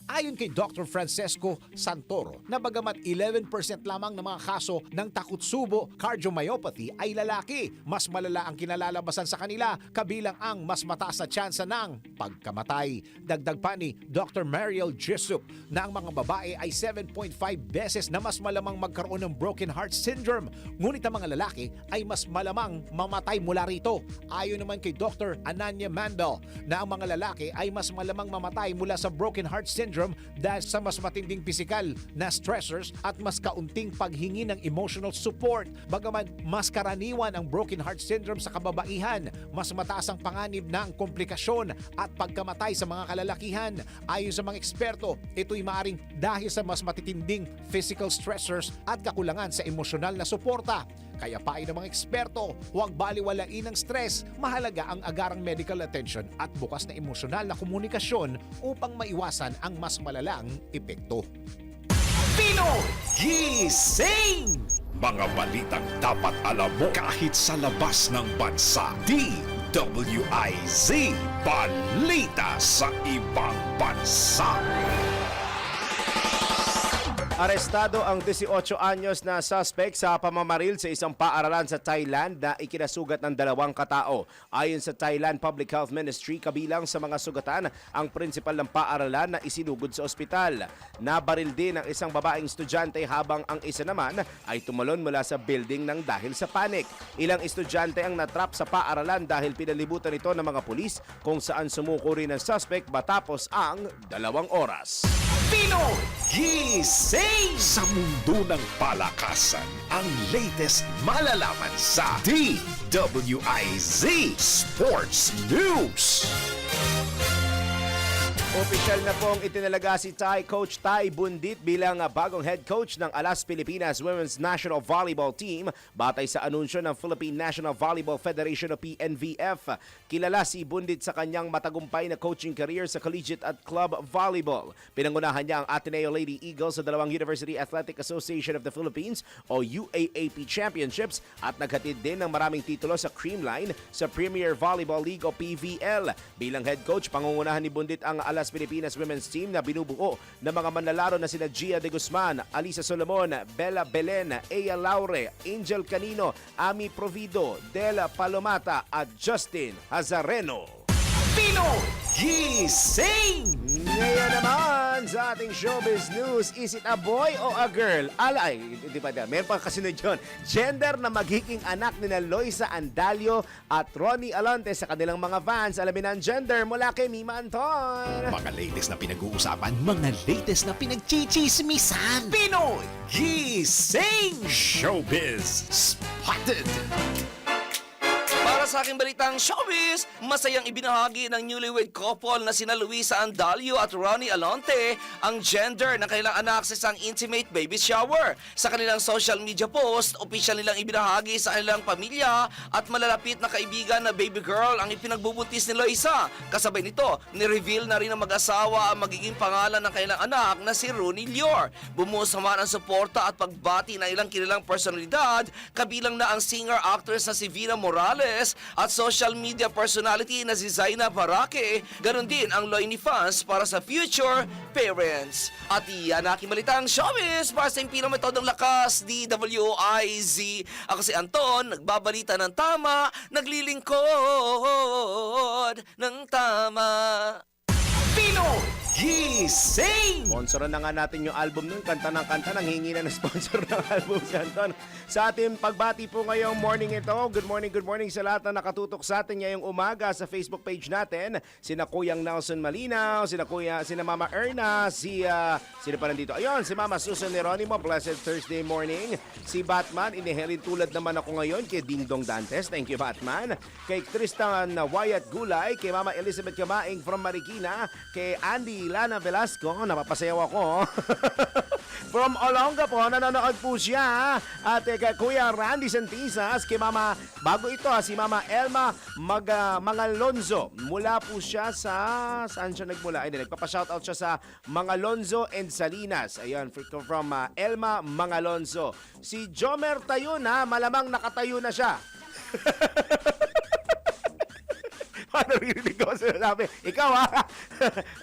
Ayon kay Dr. Francesco Santoro, na bagamat 11% lamang ng mga kaso ng Takotsubo cardiomyopathy ay lalaki, mas malala ang kinalalabasan sa kanila, kabilang ang mas mataas na tsansa ng pagkamatay. Dagdag pa ni Dr. Mariel Jesup na ang mga babae ay 7.5 beses na mas malamang magkaroon ng broken heart syndrome, ngunit ang mga lalaki ay mas malamang mamatay mula rito. Ayon naman kay Dr. Ananya Mandel na ang mga lalaki ay mas malamang mamatay mula sa broken heart syndrome dahil sa mas matinding pisikal na stressors at mas kaunting paghingi ng emotional support. Bagaman mas karaniwan ang broken heart syndrome sa kababaihan, mas mataas ang panganib ng komplikasyon at pagkamatay sa mga kalalakihan. Ayon sa mga eksperto, ito'y maaring dahil sa mas matitinding physical stressors at kakulangan sa emosyonal na suporta. Kaya payo ng mga eksperto, huwag baliwalain ang stress. Mahalaga ang agarang medical attention at bukas na emosyonal na komunikasyon upang maiwasan ang mas malalang epekto. Pino Gising! Mga balitang dapat alam mo kahit sa labas ng bansa. DWIZ, balita sa ibang bansa. Arestado ang 18 anyos na suspect sa pamamaril sa isang paaralan sa Thailand na ikinasugat ng 2 katao. Ayon sa Thailand Public Health Ministry, kabilang sa mga sugatan ang prinsipal ng paaralan na isinugod sa ospital. Nabaril din ang isang babaeng estudyante habang ang isa naman ay tumalon mula sa building ng dahil sa panic. Ilang estudyante ang natrap sa paaralan dahil pinalibutan ito ng mga pulis kung saan sumuko rin ang suspect matapos ang 2 oras. Pinoy Gising! Sa mundo ng palakasan, ang latest malalaman sa DWIZ Sports News. Opisyal na pong itinalaga si Coach Ty Bundit bilang bagong head coach ng Alas Pilipinas Women's National Volleyball Team batay sa anunsyo ng Philippine National Volleyball Federation o PNVF. Kilala si Bundit sa kanyang matagumpay na coaching career sa collegiate at club volleyball. Pinangunahan niya ang Ateneo Lady Eagles sa 2 University Athletic Association of the Philippines o UAAP Championships at naghatid din ng maraming titulo sa Creamline sa Premier Volleyball League o PVL. Bilang head coach, pangungunahan ni Bundit ang Alas Pilipinas Women's Team na binubuo ng mga manlalaro na sina Gia de Guzman, Alisa Solomon, Bella Belen, Ea Laure, Angel Canino, Ami Provido, Dela Palomata at Justin Hazareno. Pinoy Gising! Ngayon naman sa ating showbiz news, is it a boy o a girl? Alay, hindi pa meron pa kasunod yun. Gender na magiging anak ni Loisa Andalio at Ronnie Alonte sa kanilang mga fans. Alamin ang gender mula kay Mima Anton. Mga latest na pinag-uusapan, mga latest na pinagchichismisan. Pinoy Gising! Showbiz Spotted! Para sa aking balitang showbiz, masayang ibinahagi ng newlywed couple na sina Luisa Andalio at Ronnie Alonte ang gender ng kanilang anak sa isang intimate baby shower. Sa kanilang social media post, opisyal nilang ibinahagi sa kanilang pamilya at malalapit na kaibigan na baby girl ang ipinagbubuntis ni Luisa. Kasabay nito, ni-reveal na rin ng mag-asawa ang magiging pangalan ng kanilang anak na si Rooney Lior. Bumuhos naman ang suporta at pagbati ng ilang kilalang personalidad, kabilang na ang singer-actress na si Vina Morales at social media personality na si Zaina Barake, ganon din ang Loini fans para sa future parents. At iyan aking balitang showbiz para sa impinong metodong lakas, DWIZ. Ako si Anton, nagbabalita ng tama, naglilingkod ng tama. Pinoy Gising! Sponsoran na nga natin yung album nun, kanta ng kanta, nang hingi na ng sponsor ng album si Anton. Sa ating pagbati po ngayong morning ito, good morning sa lahat na nakatutok sa atin ngayong umaga sa Facebook page natin. Sina Kuyang Nelson Malinaw, sina Mama Erna, sino pa nandito? Ayun, si Mama Susan Neronimo, blessed Thursday morning. Si Batman, inihelin tulad naman ako ngayon kay Ding Dong Dantes, thank you Batman. Kay Tristan Wyatt Gulay, kay Mama Elizabeth Kamaing from Marikina, kay Andy Lana Velasco, napapasayaw ako. From Olonga po, nanonood po siya. At kay Kuya Randy Santisas, kay Mama, bago ito si Mama Elma Mangalonzo. Mula po siya sa, saan siya nagmula? Ay, nagpapa-shoutout siya sa Mangalonzo and Salinas. Ayun, from Elma Mangalonzo. Si Jomer Tayo na, malamang nakatayo na siya. Naririnig ko sinasabi. Ikaw ha?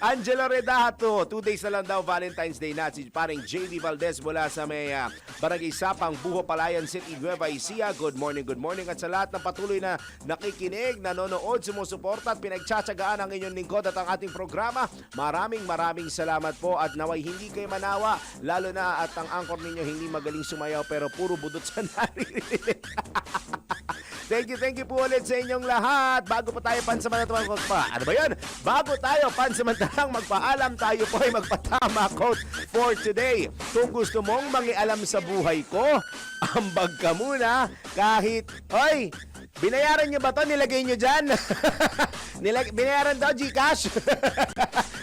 Angela Redato, 2 days na lang daw Valentine's Day na. Si paring JD Valdez mula sa may Barangay Sapang, Buho, Palayan City, Nueva Ecija. Good morning. At sa lahat ng patuloy na nakikinig, nanonood, sumusuporta at pinagtsatsagaan ang inyong lingkod at ang ating programa. Maraming salamat po at naway hindi kayo manawa. Lalo na at ang anchor ninyo hindi magaling sumayaw pero puro budot sa naririnig. Thank you po ulit sa inyong lahat. Bago pa tayo pansamantalang Bago tayo pansamantalang magpaalam, tayo po ay magpatama quote for today. Kung gusto mong mangialam sa buhay ko, ambag ka muna kahit, binayaran nyo ba to? Nilagay nyo dyan? Binayaran daw Gcash?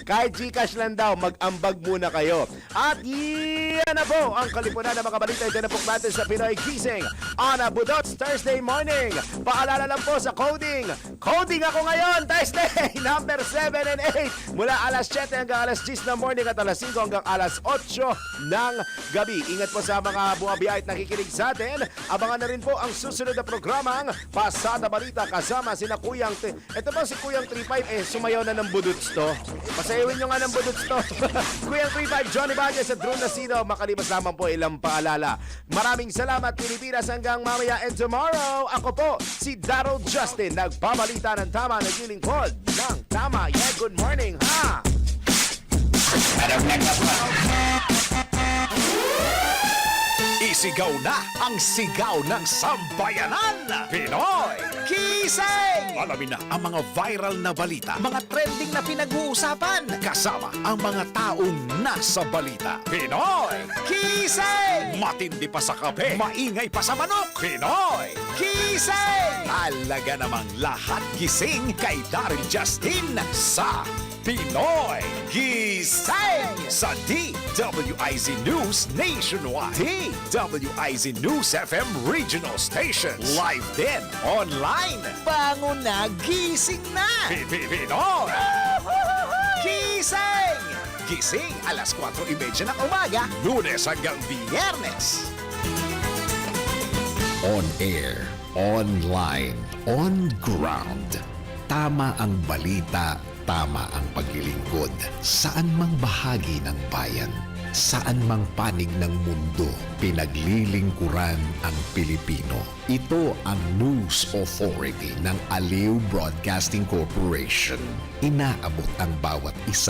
Kahit Gcash lang daw, mag-ambag muna kayo. At yan na po ang kalipunan ng mga balita. Ito na po natin sa Pinoy Gising. on a Budots Thursday morning. Paalala lang po sa coding. Coding ako ngayon, Thursday, number 7 and 8. Mula alas 7 hanggang alas 10 ng morning at alas 5 hanggang alas 8 ng gabi. Ingat po sa mga bumabiyahe at nakikinig sa atin. Abangan na rin po ang susunod na programang Pasada Balita kasama sina Kuyang... Ito ba si Kuyang 35? Sumayaw na ng Budots to. Pasayawin nyo nga ng Budots to. Kuyang 35, Johnny Bagues at Drew Nasido. Makalipas lamang po ilang paalala. Maraming salamat Pilipinas hanggang mamaya and tomorrow. Ako po si Daryl Justin. Nagbabalita ng tama, naglilingkod ng tama. Yeah, good morning, ha? Isigaw na ang sigaw ng sambayanan. Pinoy Kising! Alamin na ang mga viral na balita, mga trending na pinag-uusapan, kasama ang mga taong nasa balita. Pinoy Kising! Matindi pa sa kape, maingay pa sa manok. Pinoy Kising! Talaga namang lahat gising kay Daryl Justin sa Pinoy Gising sa DWIZ News Nationwide, DWIZ News FM Regional Stations, live din online. Bangon na, gising na! Pinoy Gising! Gising alas 4:30 ng umaga, Lunes hanggang Biyernes. On air, online, on ground. Tama ang balita, tama ang paglilingkod. Saan mang bahagi ng bayan, saan mang panig ng mundo, pinaglilingkuran ang Pilipino. Ito ang News Authority ng Aliw Broadcasting Corporation. Inaabot ang bawat isa